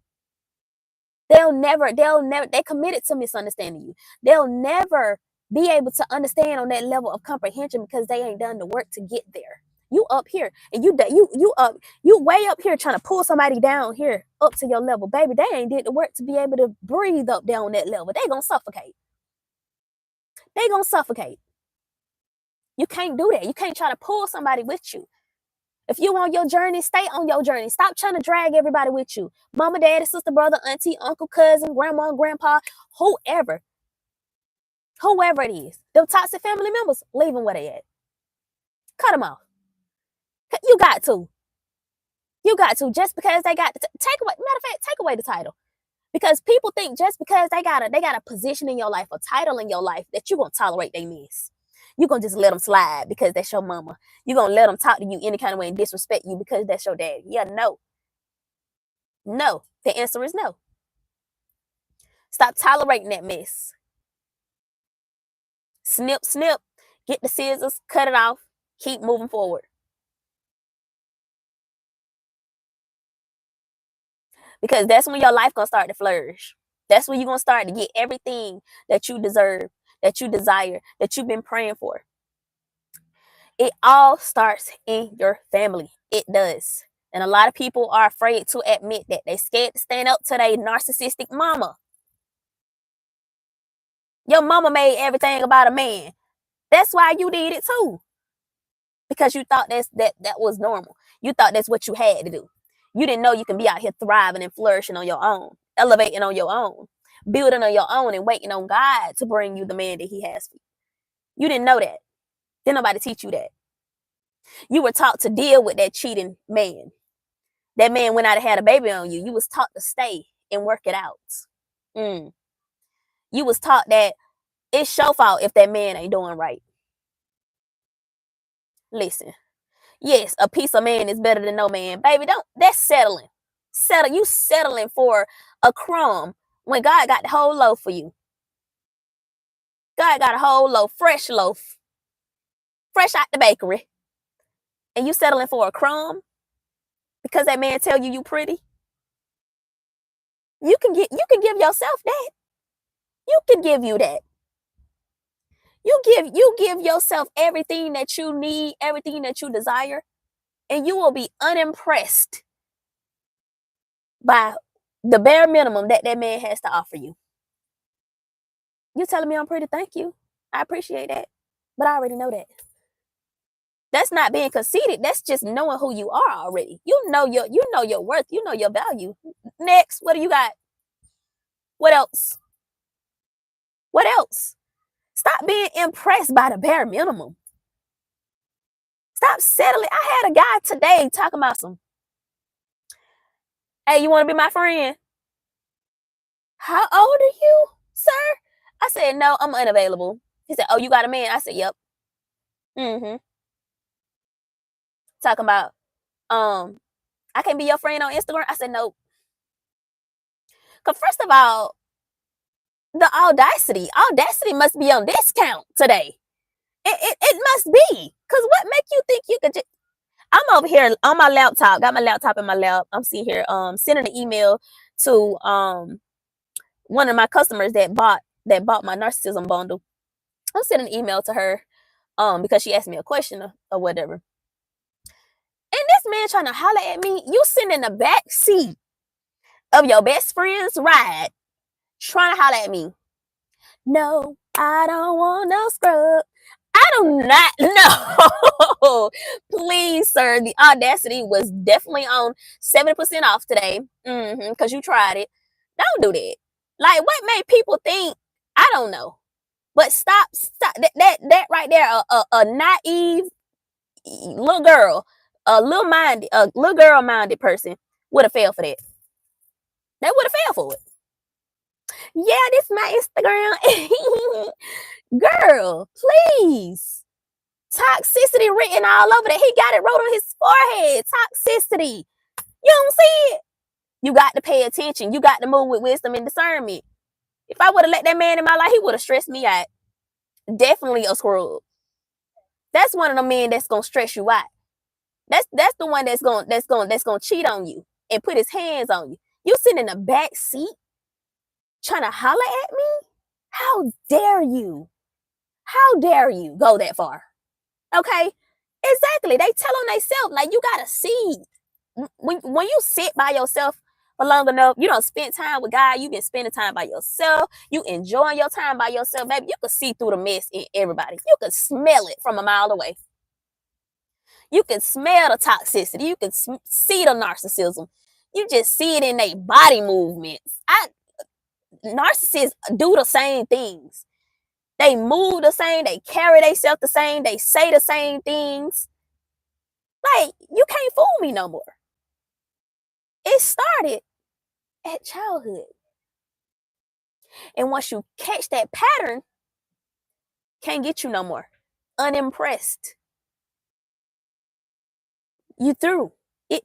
They committed to misunderstanding you. They'll never be able to understand on that level of comprehension because they ain't done the work to get there. You up here and you way up here trying to pull somebody down here up to your level. Baby, they ain't did the work to be able to breathe up there on that level. They gonna suffocate. They gonna suffocate. You can't do that. You can't try to pull somebody with you. If you on your journey, stay on your journey. Stop trying to drag everybody with you. Mama, daddy, sister, brother, auntie, uncle, cousin, grandma, grandpa, whoever it is. Them toxic family members, leave them where they at. Cut them off. You got to. Just because they got take away. Matter of fact, take away the title. Because people think just because they got a position in your life, a title in your life, that you're gonna tolerate they mess. You're gonna just let them slide because that's your mama. You're gonna let them talk to you any kind of way and disrespect you because that's your daddy. Yeah, no. No. The answer is no. Stop tolerating that mess. Snip, snip. Get the scissors, cut it off, keep moving forward. Because that's when your life gonna start to flourish. That's when you're gonna start to get everything that you deserve, that you desire, that you've been praying for. It all starts in your family. It does. And a lot of people are afraid to admit that. They're scared to stand up to their narcissistic mama. Your mama made everything about a man. That's why you did it too. Because you thought that was normal. You thought that's what you had to do. You didn't know you can be out here thriving and flourishing on your own, elevating on your own, building on your own, and waiting on God to bring you the man that he has for you. You didn't know that. Didn't nobody teach you that. You were taught to deal with that cheating man. That man went out and had a baby on you. You was taught to stay and work it out. You was taught that it's your fault if that man ain't doing right. Listen, yes, a piece of man is better than no man. Baby, that's settling. You settling for a crumb when God got the whole loaf for you. God got a whole loaf, fresh out the bakery. And you settling for a crumb? because that man tell you pretty. You can give yourself that. You can give you that. You give yourself everything that you need, everything that you desire, and you will be unimpressed by the bare minimum that man has to offer you. You telling me I'm pretty? Thank you. I appreciate that. But I already know that. That's not being conceited. That's just knowing who you are already. You know your worth. You know your value. Next, what do you got? What else? What else? Stop being impressed by the bare minimum. Stop settling. I had a guy today talking about some, hey, you want to be my friend? How old are you, sir? I said, no, I'm unavailable. He said, oh, you got a man? I said, yep. Mm-hmm. Talking about, I can be your friend on Instagram. I said, nope. Because first of all, the audacity must be on discount today. It must be. Because what make you think you could just, I'm over here on my laptop, got my laptop in my lap. I'm sitting here sending an email to one of my customers that bought my narcissism bundle. I'm sending an email to her because she asked me a question or whatever. And this man trying to holler at me, you sitting in the back seat of your best friend's ride, trying to holler at me. No, I don't want no scrub. I do not know. Please, sir. The audacity was definitely on 70% off today. Because you tried it. Don't do that. Like, what made people think? I don't know. But stop. That right there, a naive little girl, a little girl minded person would have failed for that. They would have failed for it. Yeah, this is my Instagram. Girl, please. Toxicity written all over that. He got it wrote on his forehead. Toxicity. You don't see it? You got to pay attention. You got to move with wisdom and discernment. If I would have let that man in my life, he would have stressed me out. Definitely a scrub. That's one of the men that's gonna stress you out. That's the one that's gonna cheat on you and put his hands on you. You sitting in the back seat trying to holler at me? How dare you? How dare you go that far? Okay? Exactly. They tell on themselves. Like, you gotta see. When you sit by yourself for long enough, you don't spend time with God, you've been spending time by yourself, you enjoying your time by yourself, baby. You can see through the mess in everybody. You can smell it from a mile away. You can smell the toxicity. You can see the narcissism. You just see it in their body movements. Narcissists do the same things. They move the same. They carry themselves the same. They say the same things. Like, you can't fool me no more. It started at childhood. And once you catch that pattern, can't get you no more. Unimpressed. You through. It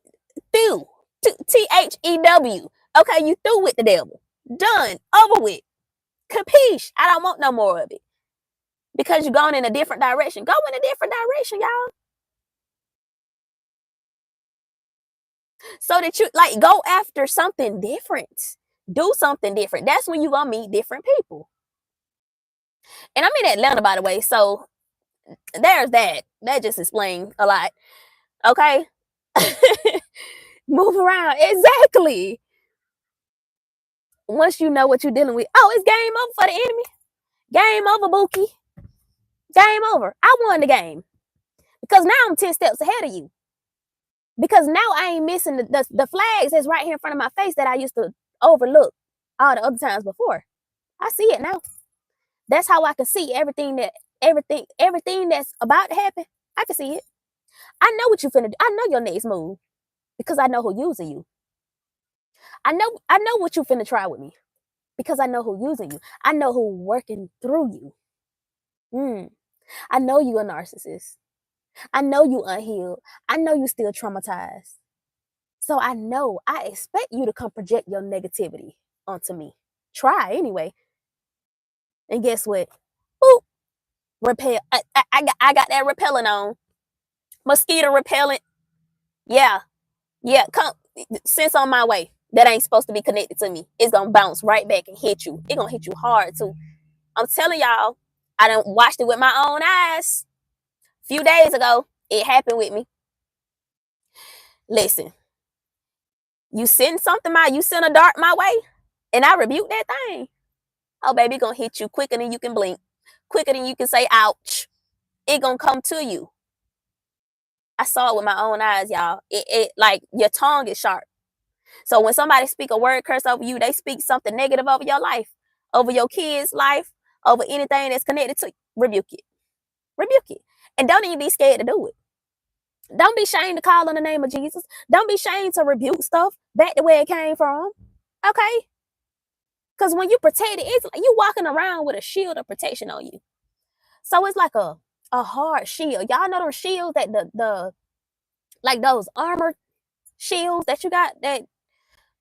through. THEW. Okay, you through with the devil. Done. Over with. Capiche. I don't want no more of it. Because you're going in a different direction. Go in a different direction, y'all. So that you, like, go after something different. Do something different. That's when you're going to meet different people. And I'm in Atlanta, by the way. So there's that. That just explains a lot. Okay? Move around. Exactly. Once you know what you're dealing with. Oh, it's game over for the enemy. Game over, Bookie. Game over. I won the game. Because now I'm 10 steps ahead of you. Because now I ain't missing the flags that's right here in front of my face that I used to overlook all the other times before. I see it now. That's how I can see everything that's about to happen. I can see it. I know what you finna do. I know your next move. Because I know who using you. I know what you finna try with me. Because I know who using you. I know who working through you. I know you a narcissist. I know you unhealed. I know you still traumatized. So I expect you to come project your negativity onto me. Try anyway. And guess what? Boop. Repel. I got that repellent on. Mosquito repellent. Yeah. Yeah, come sense on my way that ain't supposed to be connected to me. It's gonna bounce right back and hit you. It's gonna hit you hard too. I'm telling y'all, I done watched it with my own eyes. A few days ago, it happened with me. Listen, you send something you send a dart my way, and I rebuke that thing. Oh, baby, it's gonna hit you quicker than you can blink, quicker than you can say ouch. It gonna come to you. I saw it with my own eyes, y'all. It like your tongue is sharp. So when somebody speak a word curse over you, they speak something negative over your life, over your kids' life, over anything that's connected to you. Rebuke it. Rebuke it. And don't even be scared to do it. Don't be ashamed to call on the name of Jesus. Don't be ashamed to rebuke stuff back to where it came from. Okay? Because when you protect it, it's like you walking around with a shield of protection on you. So it's like a hard shield. Y'all know those shields that the like those armor shields that you got that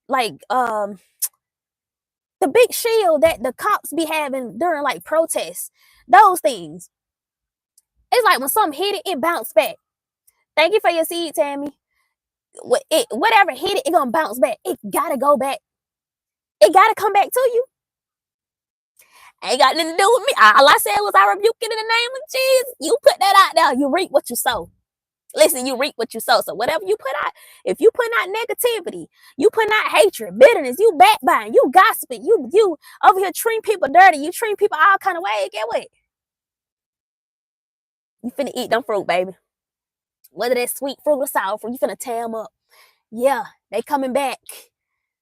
like the big shield that the cops be having during like protests. Those things. It's like when something hit it, it bounced back. Thank you for your seed, Tammy. Whatever hit it, it gonna bounce back. It gotta go back. It gotta come back to you. Ain't got nothing to do with me. All I said was I rebuke it in the name of Jesus. You put that out there, you reap what you sow. Listen, you reap what you sow. So whatever you put out, if you put out negativity, you put out hatred, bitterness, you backbiting, you gossiping, you over here treating people dirty, you treating people all kind of ways, get what? You finna eat them fruit, baby. Whether that's sweet fruit or sour fruit, you finna tear them up. Yeah, they coming back.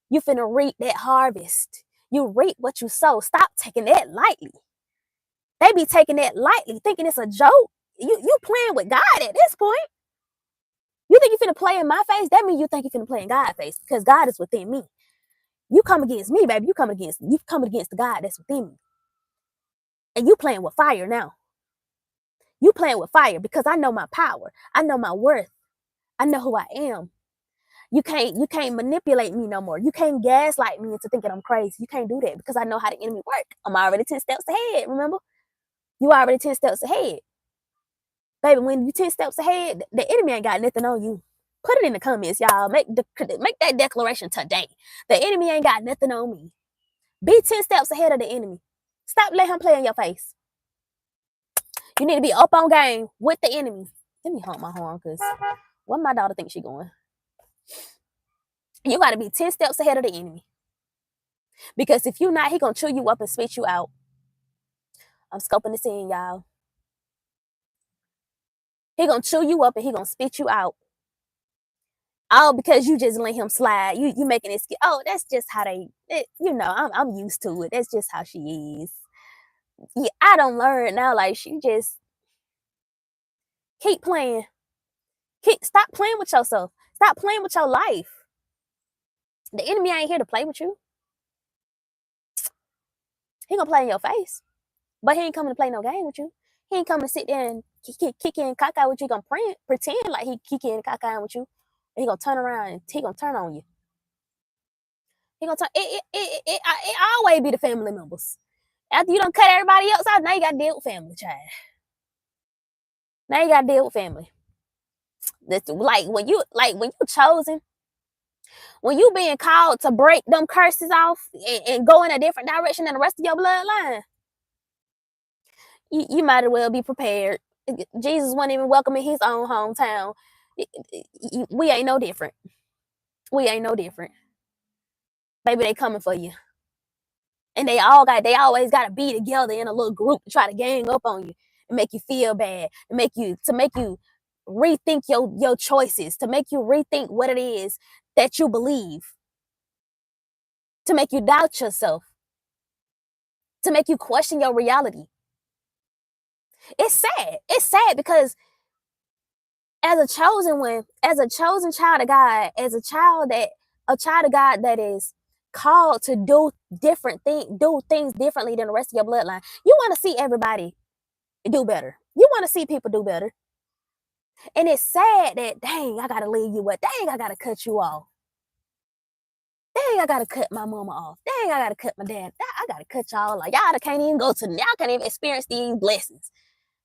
You finna reap that harvest. You reap what you sow. Stop taking that lightly. They be taking that lightly, thinking it's a joke. You playing with God at this point. You think you finna play in my face? That means you think you finna play in God's face because God is within me. You come against me, baby. You coming against the God that's within me. And you playing with fire now. You playing with fire because I know my power. I know my worth. I know who I am. You can't manipulate me no more. You can't gaslight me into thinking I'm crazy. You can't do that because I know how the enemy work. I'm already 10 steps ahead, remember? You already 10 steps ahead. Baby, when you 10 steps ahead, the enemy ain't got nothing on you. Put it in the comments, y'all. Make that declaration today. The enemy ain't got nothing on me. Be 10 steps ahead of the enemy. Stop letting him play in your face. You need to be up on game with the enemy. Let me honk my horn because what my daughter thinks she going. You got to be 10 steps ahead of the enemy. Because if you're not, he going to chew you up and spit you out. I'm scoping this in, y'all. He going to chew you up and he going to spit you out. All because you just let him slide. You making it. Oh, that's just how I'm used to it. That's just how she is. Yeah, I don't learn now. Like she just keep playing. Stop playing with yourself. Stop playing with your life. The enemy ain't here to play with you. He gonna play in your face, but he ain't coming to play no game with you. He ain't coming to sit there and kick in cockeye with you. He gonna pretend like he kick in cockeye with you. And he gonna turn around and he gonna turn on you. He gonna turn. It always be the family members. After you done cut everybody else out, now you gotta deal with family, child. Now you gotta deal with family. That's like when you chosen, when you being called to break them curses off and go in a different direction than the rest of your bloodline, you might as well be prepared. Jesus wasn't even welcome in his own hometown. We ain't no different. We ain't no different. Baby, they coming for you. And they always gotta be together in a little group to try to gang up on you and make you feel bad, and make you rethink your choices, to make you rethink what it is that you believe, to make you doubt yourself, to make you question your reality. It's sad. It's sad because as a chosen one, as a chosen child of God, as a child of God that is called to do things differently than the rest of your bloodline, you want to see everybody do better. You want to see people do better. And it's sad that, dang, I gotta leave you up. Dang, I gotta cut you off. Dang, I gotta cut my mama off. Dang, I gotta cut my dad. I gotta cut y'all. Like, y'all can't even y'all can't even experience these blessings.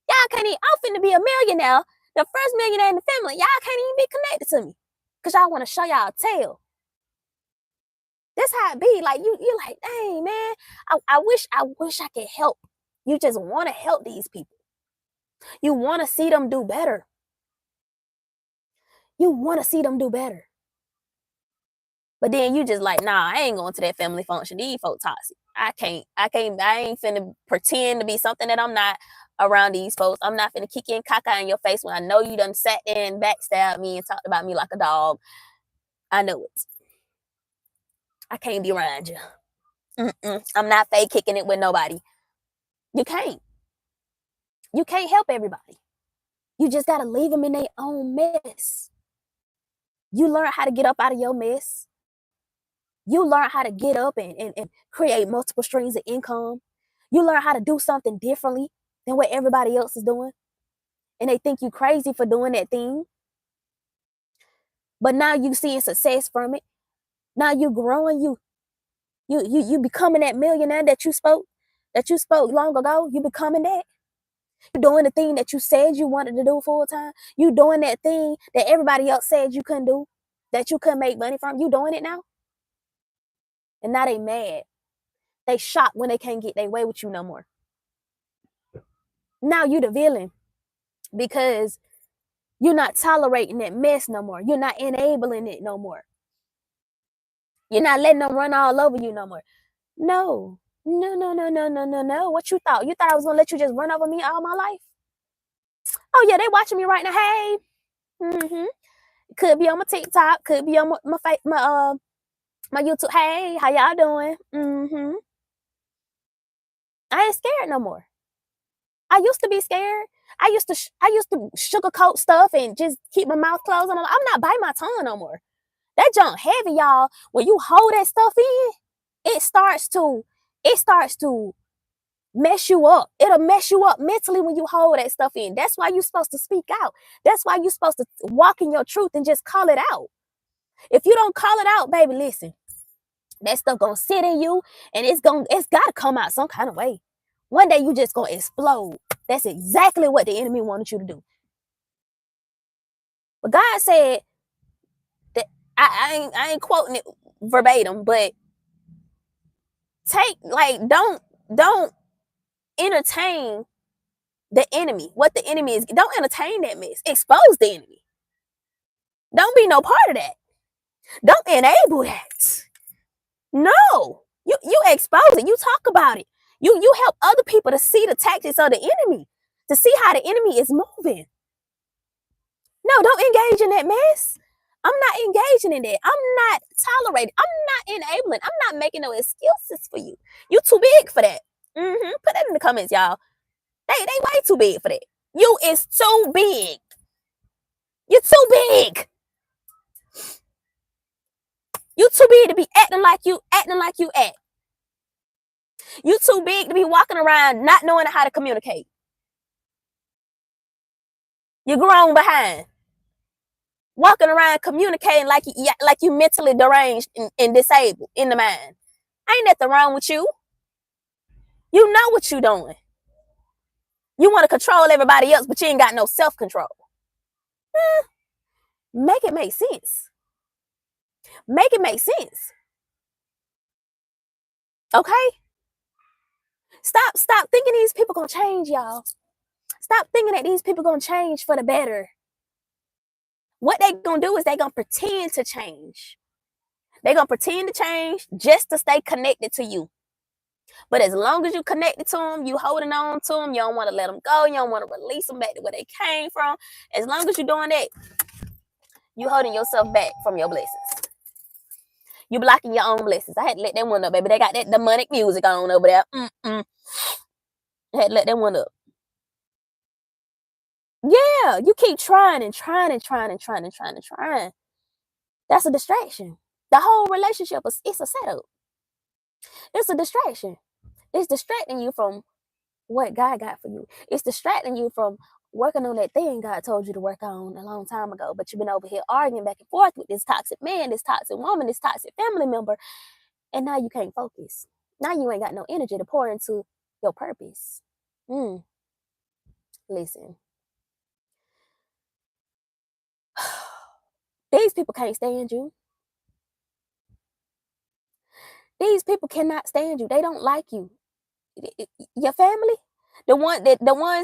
Y'all can't even, I'm finna be a millionaire. The first millionaire in the family. Y'all can't even be connected to me. Because y'all want to show y'all tail. That's how it be. Like, you're like, dang, man, I wish I could help. You just want to help these people. You want to see them do better. You want to see them do better. But then you just like, nah, I ain't going to that family function. These folks toxic. I ain't finna pretend to be something that I'm not around these folks. I'm not finna kick in caca in your face when I know you done sat there and backstabbed me and talked about me like a dog. I know it. I can't be around you. I'm not fake kicking it with nobody. You can't. You can't help everybody. You just gotta leave them in their own mess. You learn how to get up out of your mess. You learn how to get up and create multiple streams of income. You learn how to do something differently than what everybody else is doing. And they think you crazy for doing that thing. But now you seeing success from it. Now you growing, you becoming that millionaire that you spoke long ago. You becoming that. You doing the thing that you said you wanted to do full time. You doing that thing that everybody else said you couldn't do, that you couldn't make money from. You doing it now. And now they mad. They shocked when they can't get their way with you no more. Now you the villain because you're not tolerating that mess no more. You're not enabling it no more. You're not letting them run all over you no more. No. What you thought? You thought I was gonna let you just run over me all my life? Oh yeah, they watching me right now. Hey. Could be on my TikTok, could be on my YouTube. Hey, how y'all doing? I ain't scared no more. I used to be scared. I used to sugarcoat stuff and just keep my mouth closed. I'm not biting my tongue no more. That junk heavy, y'all. When you hold that stuff in, it starts to mess you up. It'll mess you up mentally when you hold that stuff in. That's why you're supposed to speak out. That's why you're supposed to walk in your truth and just call it out. If you don't call it out, baby, listen, that stuff gonna sit in you and it's gotta come out some kind of way. One day you just gonna explode. That's exactly what the enemy wanted you to do. But God said that I ain't quoting it verbatim, but don't entertain the enemy. What the enemy is, don't entertain that mess. Expose the enemy. Don't be no part of that. Don't enable that. No. You expose it. You talk about it. You help other people to see the tactics of the enemy, to see how the enemy is moving. No, don't engage in that mess. I'm not engaging in that. I'm not tolerating. I'm not enabling. I'm not making no excuses for you. You too big for that. Put that in the comments, y'all. They way too big for that. You is too big. You're too big. You too big to be acting like you act. You too big to be walking around not knowing how to communicate. You're grown behind. Walking around communicating like you mentally deranged and disabled in the mind. Ain't nothing wrong with you. You know what you doing. You want to control everybody else, but you ain't got no self-control. Make it make sense. Make it make sense. Okay? Stop thinking these people gonna change, y'all. Stop thinking that these people gonna change for the better. What they gonna do is they gonna pretend to change. They gonna pretend to change just to stay connected to you. But as long as you connected to them, you holding on to them, you don't want to let them go, you don't want to release them back to where they came from. As long as you're doing that, you holding yourself back from your blessings. You blocking your own blessings. I had to let that one up, baby. They got that demonic music on over there. I had to let that one up. Yeah, you keep trying. That's a distraction. The whole relationship it's a setup. It's a distraction. It's distracting you from what God got for you. It's distracting you from working on that thing God told you to work on a long time ago. But you've been over here arguing back and forth with this toxic man, this toxic woman, this toxic family member. And now you can't focus. Now you ain't got no energy to pour into your purpose. Listen. The These people can't stand you. These people cannot stand you. They don't like you. Your family, the ones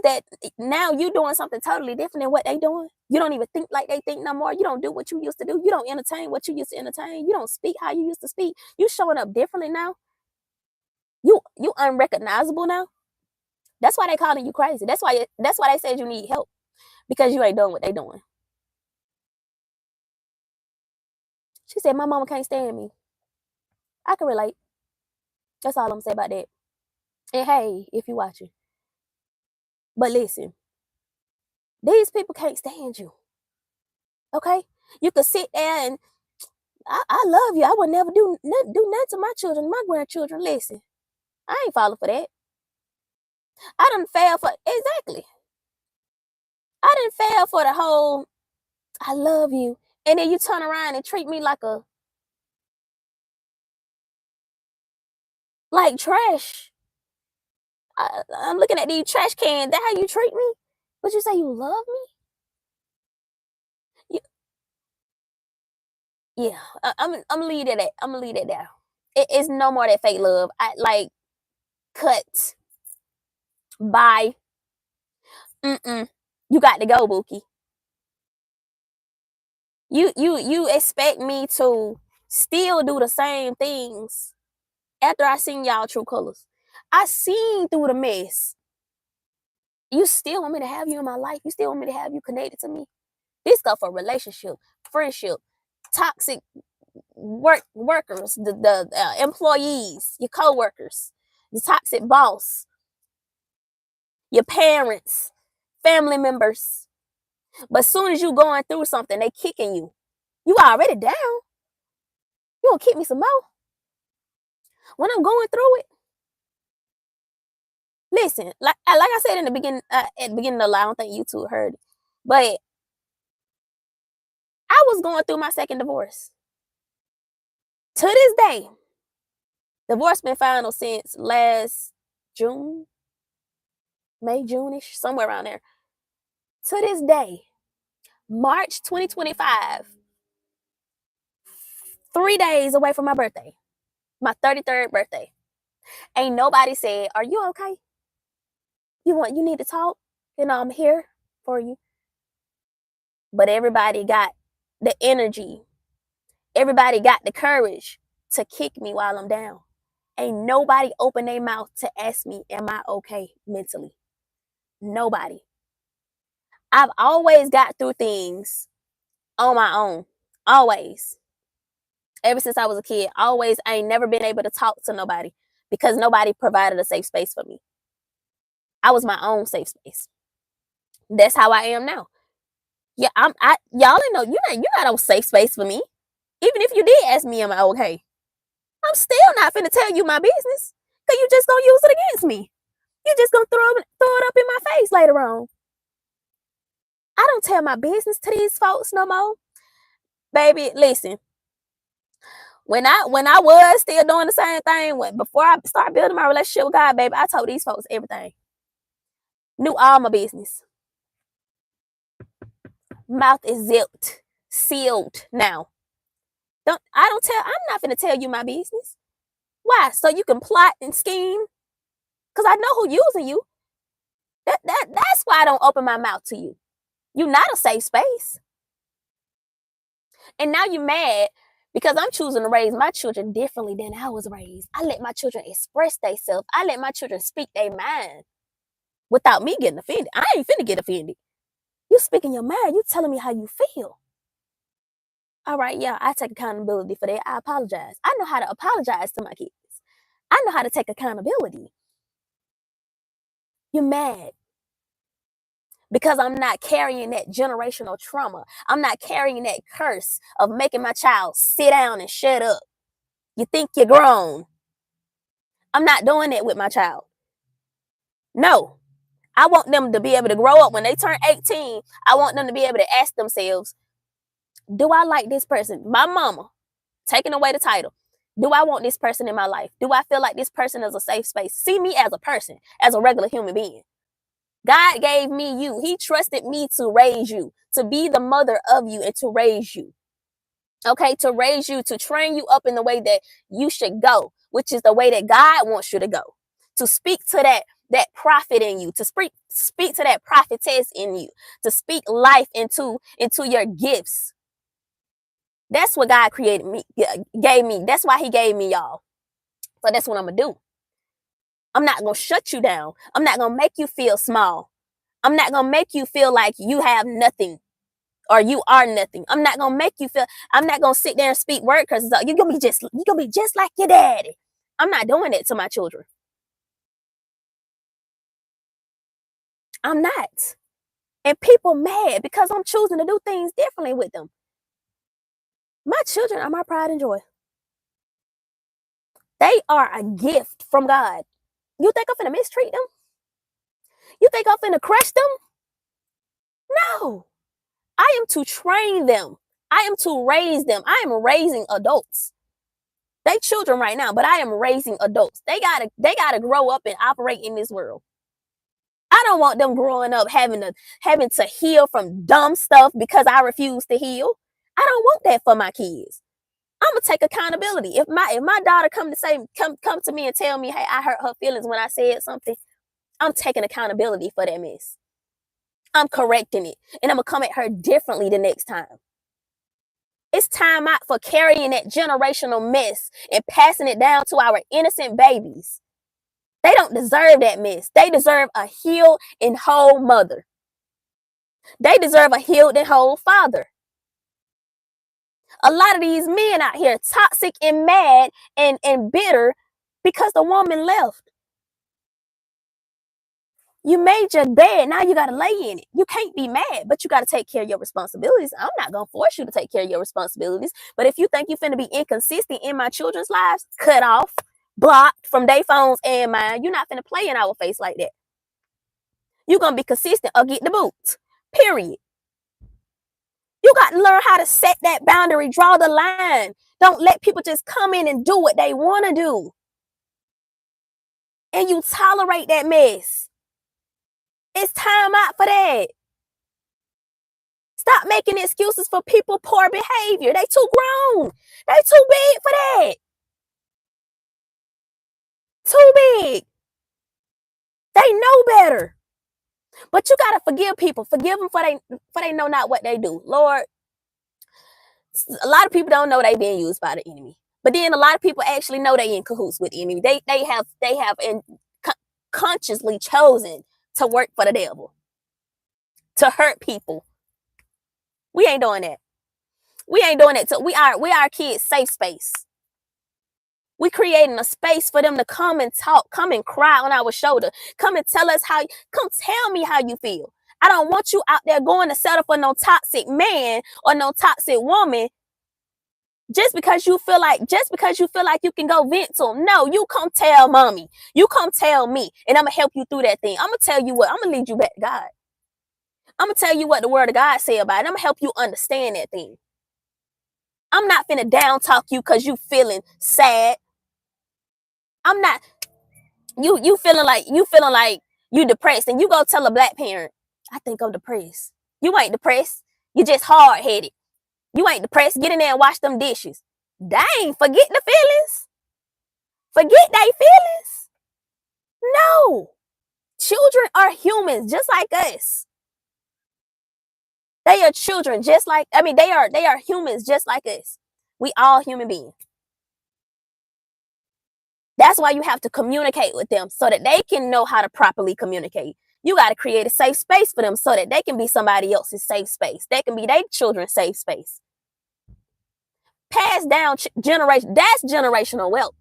that now you doing something totally different than what they doing. You don't even think like they think no more. You don't do what you used to do. You don't entertain what you used to entertain. You don't speak how you used to speak. You showing up differently now. You unrecognizable now. That's why they calling you crazy. That's why they said you need help, because you ain't doing what they doing. She said my mama can't stand me. I can relate. That's all I'm gonna say about that. And hey, if you watching, but listen, these people can't stand you. Okay, you could sit there and I love you. I would never do nothing to my children, my grandchildren. Listen, I ain't falling for that. I done fail for exactly. I didn't fail for the whole I love you, and then you turn around and treat me like trash. I'm looking at these trash cans. That how you treat me? But you say you love me? Yeah. I'm gonna leave it at that. I'm gonna leave it there. It's no more that fake love. I like cut. Bye. You got to go, Bookie. You expect me to still do the same things after I seen y'all true colors? I seen through the mess. You still want me to have you in my life? You still want me to have you connected to me? This stuff for relationship, friendship, toxic workers, the employees, your co-workers, the toxic boss, your parents, family members. But as soon as you going through something, they kicking you. You already down. You gonna kick me some more? When I'm going through it, listen, like I said in the beginning, at the beginning of the live, I don't think you two heard it, but I was going through my second divorce. To this day, divorce been final since last June, May, June-ish, somewhere around there. To this day, March 2025, 3 days away from my birthday, my 33rd birthday. Ain't nobody said, "Are you okay? You need to talk? I'm here for you." But everybody got the energy. Everybody got the courage to kick me while I'm down. Ain't nobody open their mouth to ask me, am I okay mentally? Nobody. I've always got through things on my own. Always. Ever since I was a kid. Always. I ain't never been able to talk to nobody because nobody provided a safe space for me. I was my own safe space. That's how I am now. Yeah, y'all ain't know you're not on safe space for me. Even if you did ask me, am I okay? I'm still not finna tell you my business. Cause you just gonna use it against me. You just gonna throw it up in my face later on. I don't tell my business to these folks no more. Baby, listen. When I was still doing the same thing, before I started building my relationship with God, baby, I told these folks everything. Knew all my business. Mouth is zipped, sealed now. I'm not finna tell you my business. Why? So you can plot and scheme? Because I know who using you. That's why I don't open my mouth to you. You're not a safe space. And now you're mad because I'm choosing to raise my children differently than I was raised. I let my children express themselves. I let my children speak their mind without me getting offended. I ain't finna get offended. You speaking your mind. You telling me how you feel. All right, yeah, I take accountability for that. I apologize. I know how to apologize to my kids. I know how to take accountability. You're mad because I'm not carrying that generational trauma. I'm not carrying that curse of making my child sit down and shut up. You think you're grown. I'm not doing that with my child. No. I want them to be able to grow up when they turn 18. I want them to be able to ask themselves, do I like this person? My mama, taking away the title. Do I want this person in my life? Do I feel like this person is a safe space? See me as a person, as a regular human being. God gave me you. He trusted me to raise you, to be the mother of you and to raise you. Okay, to raise you, to train you up in the way that you should go, which is the way that God wants you to go. To speak to that prophet in you, to speak to that prophetess in you, to speak life into your gifts. That's what God created me, gave me. That's why he gave me y'all. So that's what I'm gonna do. I'm not gonna shut you down. I'm not gonna make you feel small. I'm not gonna make you feel like you have nothing or you are nothing. I'm not gonna make you feel. I'm not gonna sit there and speak word curses. You're gonna be just like your daddy. I'm not doing it to my children. I'm not. And people mad because I'm choosing to do things differently with them. My children are my pride and joy. They are a gift from God. You think I'm finna mistreat them? You think I'm finna crush them? No. I am to train them. I am to raise them. I am raising adults. They children right now, but I am raising adults. They gotta grow up and operate in this world. I don't want them growing up having to heal from dumb stuff because I refuse to heal. I don't want that for my kids. I'm gonna take accountability. If my daughter come to me and tell me, hey, I hurt her feelings when I said something, I'm taking accountability for that mess. I'm correcting it, and I'm gonna come at her differently the next time. It's time out for carrying that generational mess and passing it down to our innocent babies. They don't deserve that mess. They deserve a healed and whole mother. They deserve a healed and whole father. A lot of these men out here toxic and mad and bitter because the woman left. You made your bed, now you got to lay in it. You can't be mad, but you got to take care of your responsibilities. I'm not going to force you to take care of your responsibilities, but if you think you're finna be inconsistent in my children's lives, cut off, blocked from their phones and mine, you're not finna play in our face like that. You're going to be consistent or get the boots, period. You got to learn how to set that boundary, draw the line. Don't let people just come in and do what they want to do. And you tolerate that mess. It's time out for that. Stop making excuses for people poor behavior. They too grown. They too big for that. Too big. They know better. But you gotta forgive people. Forgive them for they know not what they do. Lord, a lot of people don't know they being used by the enemy. But then a lot of people actually know they in cahoots with the enemy. They have consciously chosen to work for the devil, to hurt people. We ain't doing that. We ain't doing that. So we are kids' safe space. We creating a space for them to come and talk, come and cry on our shoulder, come and tell us come tell me how you feel. I don't want you out there going to settle for no toxic man or no toxic woman just because you feel like you can go vent to them. No, you come tell mommy. You come tell me, and I'm gonna help you through that thing. I'm gonna tell you what. I'm gonna lead you back to God. I'm gonna tell you what the word of God say about it. I'm gonna help you understand that thing. I'm not finna down talk you because you feeling sad. I'm not. You feeling like you depressed, and you go tell a black parent, I think I'm depressed. You ain't depressed. You just hard headed. You ain't depressed. Get in there and wash them dishes. Dang, forget the feelings. Forget they feelings. No. Children are humans just like us. They are children just like, they are humans just like us. We all human beings. That's why you have to communicate with them so that they can know how to properly communicate. You got to create a safe space for them so that they can be somebody else's safe space. They can be their children's safe space. Pass down generation. That's generational wealth.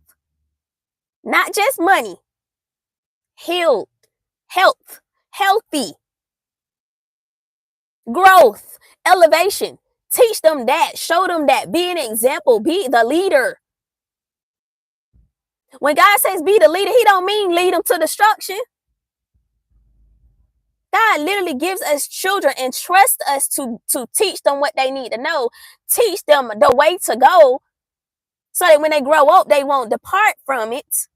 Not just money. Healed, health, healthy, growth, elevation. Teach them that. Show them that. Be an example. Be the leader. When God says be the leader, he don't mean lead them to destruction. God literally gives us children and trusts us to teach them what they need to know. Teach them the way to go so that when they grow up, they won't depart from it.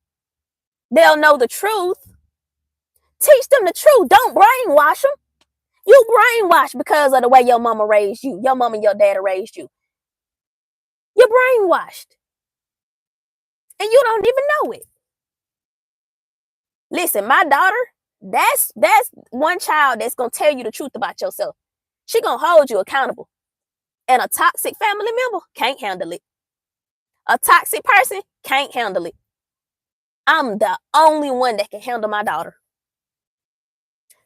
They'll know the truth. Teach them the truth. Don't brainwash them. You brainwash because of the way your mama raised you. Your mama and your daddy raised you. You're brainwashed. And you don't even know it. Listen, my daughter, that's one child that's going to tell you the truth about yourself. She going to hold you accountable. And a toxic family member can't handle it. A toxic person can't handle it. I'm the only one that can handle my daughter.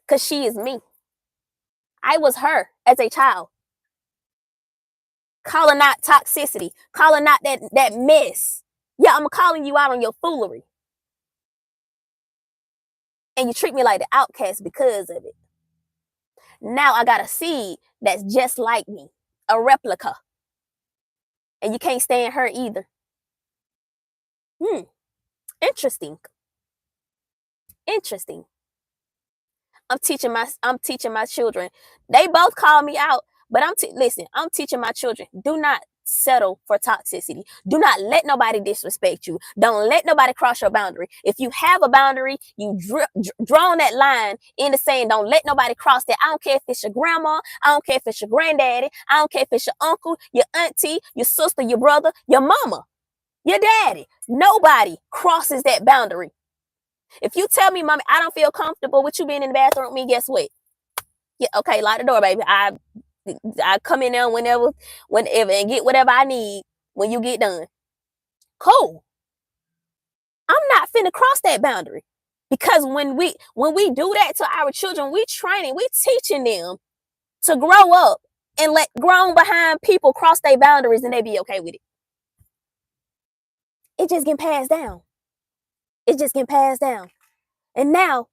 Because she is me. I was her as a child. Calling out toxicity. Calling out that mess. Yeah, I'm calling you out on your foolery. And you treat me like the outcast because of it. Now I got a seed that's just like me. A replica. And you can't stand her either. Interesting. Interesting. I'm teaching my children. They both call me out, but listen, I'm teaching my children. Do not settle for toxicity. Do not let nobody disrespect you. Don't let nobody cross your boundary. If you have a boundary, you draw that line in the sand. Don't let nobody cross that. I don't care if it's your grandma. I don't care if it's your granddaddy. I don't care if it's your uncle, your auntie, your sister, your brother, your mama, your daddy. Nobody crosses that boundary. If you tell me, mommy, I don't feel comfortable with you being in the bathroom with me, guess what? Yeah, okay, lock the door, baby. I come in there whenever, and get whatever I need when you get done. Cool. I'm not finna cross that boundary. Because when we do that to our children, we teaching them to grow up and let grown behind people cross their boundaries and they be okay with it. It just getting passed down. It's just getting passed down. And now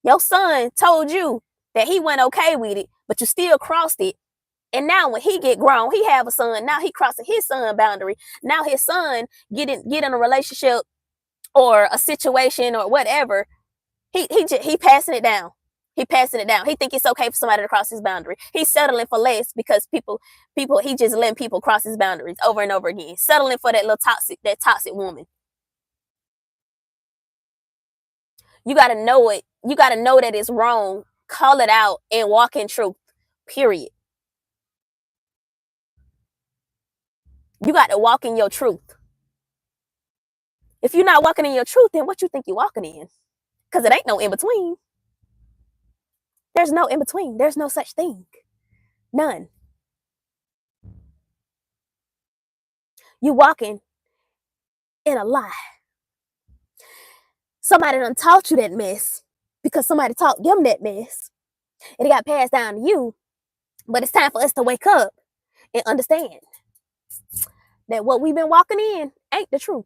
your son told you that he went okay with it, but you still crossed it. And now when he get grown, he have a son. Now he crossing his son boundary. Now his son get in a relationship or a situation or whatever. He passing it down. He passing it down. He think it's okay for somebody to cross his boundary. He's settling for less because people he just letting people cross his boundaries over and over again. Settling for that toxic woman. You got to know it. You got to know that it's wrong. Call it out and walk in truth. Period. You got to walk in your truth. If you're not walking in your truth, then what you think you're walking in? Because it ain't no in between. There's no in between. There's no such thing. None. You walking in a lie. Somebody done taught you that mess because somebody taught them that mess. And it got passed down to you. But it's time for us to wake up and understand that what we've been walking in ain't the truth.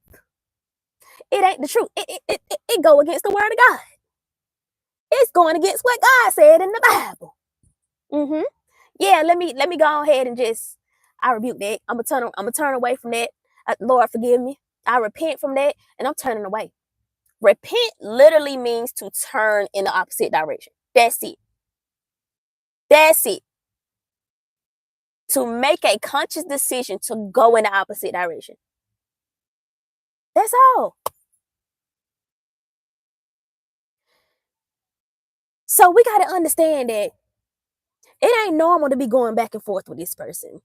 It ain't the truth. It go against the word of God. It's going against what God said in the Bible. Yeah, let me go ahead and I rebuke that. I'm gonna turn away from that. Lord, forgive me. I repent from that and I'm turning away. Repent literally means to turn in the opposite direction. That's it. That's it. To make a conscious decision to go in the opposite direction. That's all. So we got to understand that it ain't normal to be going back and forth with this person.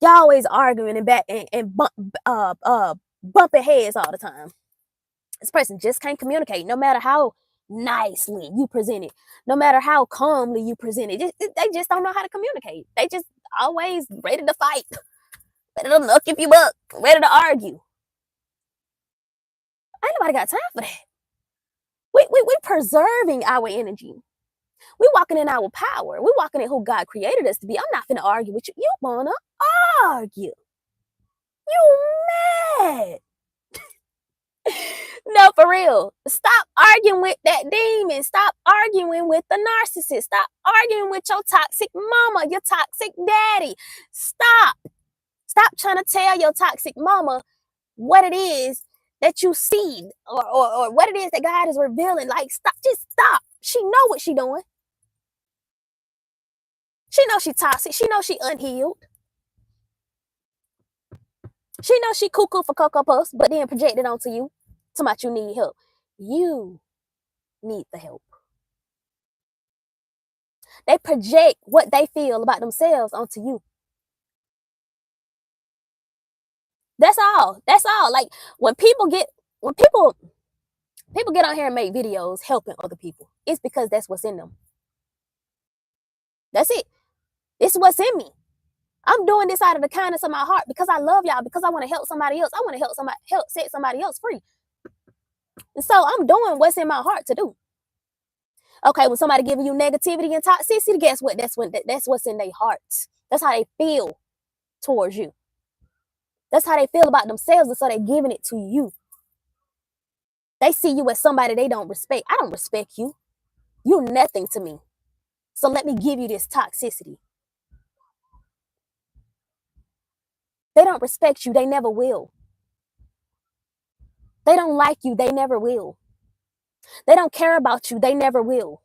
Y'all always arguing and bumping heads all the time. This person just can't communicate, no matter how nicely you present it, no matter how calmly you present it. They just don't know how to communicate. They just always ready to fight, ready to look if you up, ready to argue. Ain't nobody got time for that. We preserving our energy. We walking in our power. We walking in who God created us to be. I'm not finna argue with you. You wanna argue. You mad. No, for real. Stop arguing with that demon. Stop arguing with the narcissist. Stop arguing with your toxic mama, your toxic daddy. Stop. Stop trying to tell your toxic mama what it is that you see or what it is that God is revealing. Like, stop. Just stop. She know what she doing. She knows she toxic. She knows she unhealed. She knows she cuckoo for Cocoa Puffs, but then project it onto you. Talking about you need help. You need the help. They project what they feel about themselves onto you. That's all. That's all. Like when people get on here and make videos helping other people, it's because that's what's in them. That's it. It's what's in me. I'm doing this out of the kindness of my heart because I love y'all, because I want to help somebody else. I want to help set somebody else free. And so I'm doing what's in my heart to do. Okay, when somebody giving you negativity and toxicity, guess what? That's what's in their hearts. That's how they feel towards you. That's how they feel about themselves, and so they're giving it to you. They see you as somebody they don't respect. I don't respect you. You're nothing to me. So let me give you this toxicity. They don't respect you. They never will. They don't like you. They never will. They don't care about you. They never will.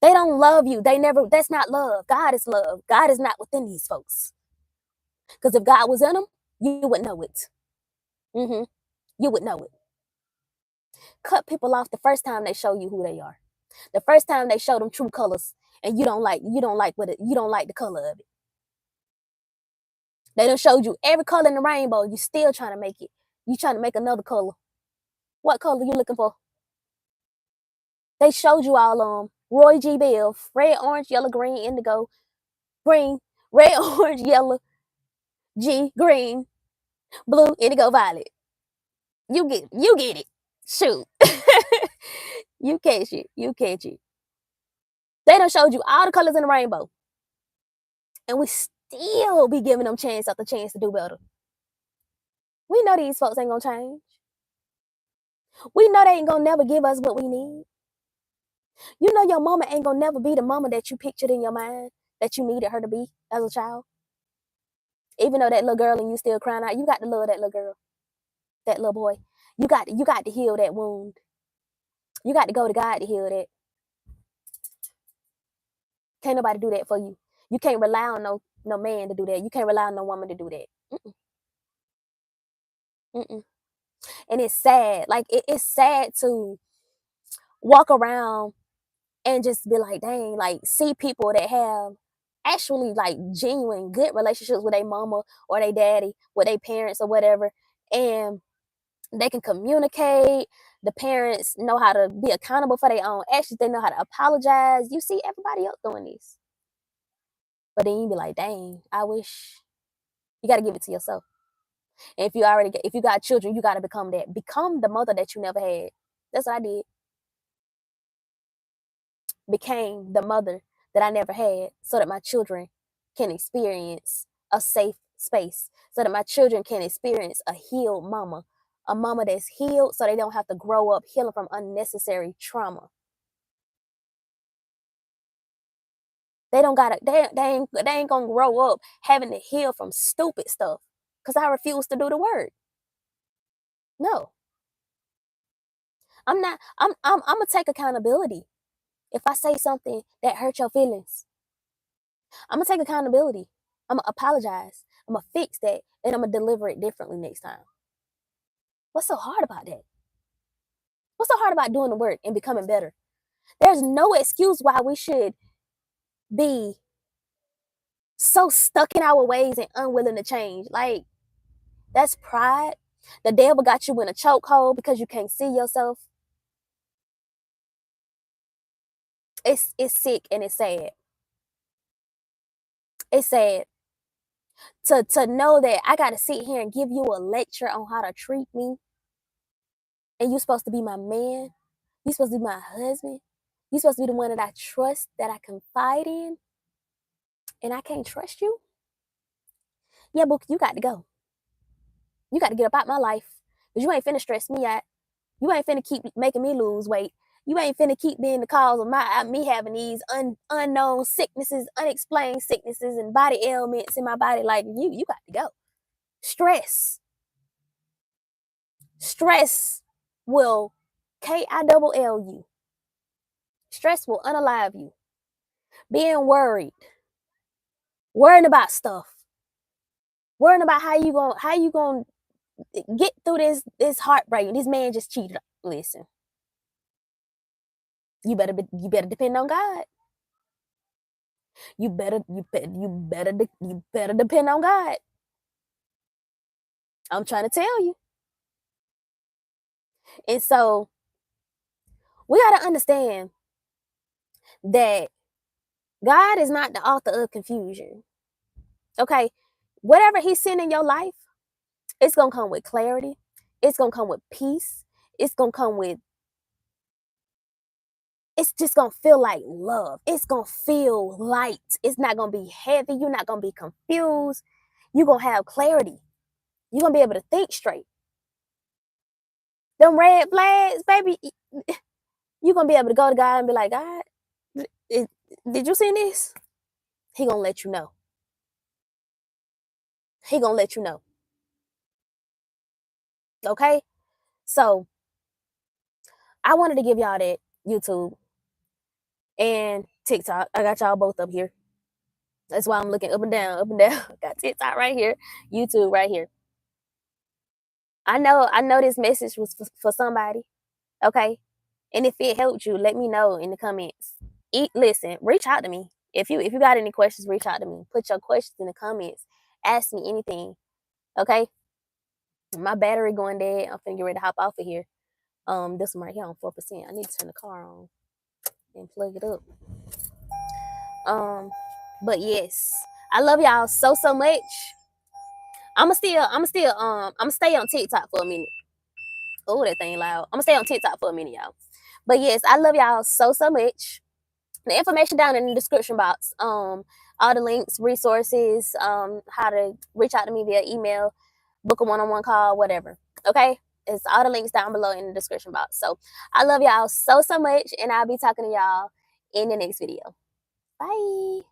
They don't love you. They never. That's not love. God is love. God is not within these folks. Because if God was in them, you would know it. You would know it. Cut people off the first time they show you who they are. The first time they show them true colors, and you don't like the color of it. They done showed you every color in the rainbow. You still trying to make it. You trying to make another color. What color you looking for? They showed you all Roy G. Biv, red, orange, yellow, green, indigo, green, red, orange, yellow, G, green, blue, indigo, violet. You get it. Shoot. You catch it. They done showed you all the colors in the rainbow. And we still be giving them chance after chance to do better. We know these folks ain't gonna change. We know they ain't gonna never give us what we need. You know your mama ain't gonna never be the mama that you pictured in your mind that you needed her to be as a child. Even though that little girl and you still crying out, you got to love that little girl, that little boy. You got to heal that wound. You got to go to God to heal that. Can't nobody do that for you. You can't rely on no man to do that. You can't rely on no woman to do that. And it's sad. Like it's sad to walk around and just be like, dang, like see people that have actually like genuine good relationships with their mama or their daddy, with their parents or whatever, and they can communicate. The parents know how to be accountable for their own actions. They know how to apologize. You see everybody else doing this, but then you be like, dang, I wish. You got to give it to yourself. And if you got children, you got to become that. Become the mother that you never had. That's what I did. Became the mother that I never had, so that my children can experience a safe space, so that my children can experience a healed mama, a mama that's healed, so they don't have to grow up healing from unnecessary trauma. They ain't gonna grow up having to heal from stupid stuff, because I refuse to do the work. No. I'm gonna take accountability. If I say something that hurt your feelings, I'm gonna take accountability. I'm gonna apologize. I'm gonna fix that, and I'm gonna deliver it differently next time. What's so hard about that? What's so hard about doing the work and becoming better? There's no excuse why we should be so stuck in our ways and unwilling to change. Like, that's pride. The devil got you in a chokehold because you can't see yourself. It's sick and it's sad. It's sad to know that I gotta sit here and give you a lecture on how to treat me, and you're supposed to be my man. You're supposed to be my husband. You're supposed to be the one that I trust, that I confide in, and I can't trust you? Yeah, Book, you got to go. You got to get up out my life, because you ain't finna stress me out. You ain't finna keep making me lose weight. You ain't finna keep being the cause of me having these unknown sicknesses, unexplained sicknesses, and body ailments in my body. Like, you got to go. Stress will KILL you. Stress will unalive you. Being worrying about stuff, worrying about how you gonna get through this heartbreak. This man just cheated. Listen, you better depend on God. You better depend on God. I'm trying to tell you. And so we got to understand that God is not the author of confusion. Okay? Whatever he's sent in your life, it's going to come with clarity. It's going to come with peace. It's going to come with, it's just going to feel like love. It's going to feel light. It's not going to be heavy. You're not going to be confused. You're going to have clarity. You're going to be able to think straight. Them red flags, baby, you're going to be able to go to God and be like, God, did you see this? He going to let you know. He going to let you know. Okay? So I wanted to give y'all that YouTube and TikTok. I got y'all both up here. That's why I'm looking up and down, up and down. Got TikTok right here, YouTube right here. I know this message was for somebody. Okay? And if it helped you, let me know in the comments. Listen, reach out to me. If you got any questions, reach out to me. Put your questions in the comments. Ask me anything. Okay? My battery going dead. I'm finna get ready to hop off of here. This one right here on 4%. I need to turn the car on and plug it up. But yes, I love y'all so much. I'ma stay on TikTok for a minute. Oh, that thing loud. I'ma stay on TikTok for a minute, y'all. But yes, I love y'all so much. The information down in the description box. All the links, resources, how to reach out to me via email, book a one-on-one call, whatever. Okay? It's all the links down below in the description box. So I love y'all so much, and I'll be talking to y'all in the next video. Bye.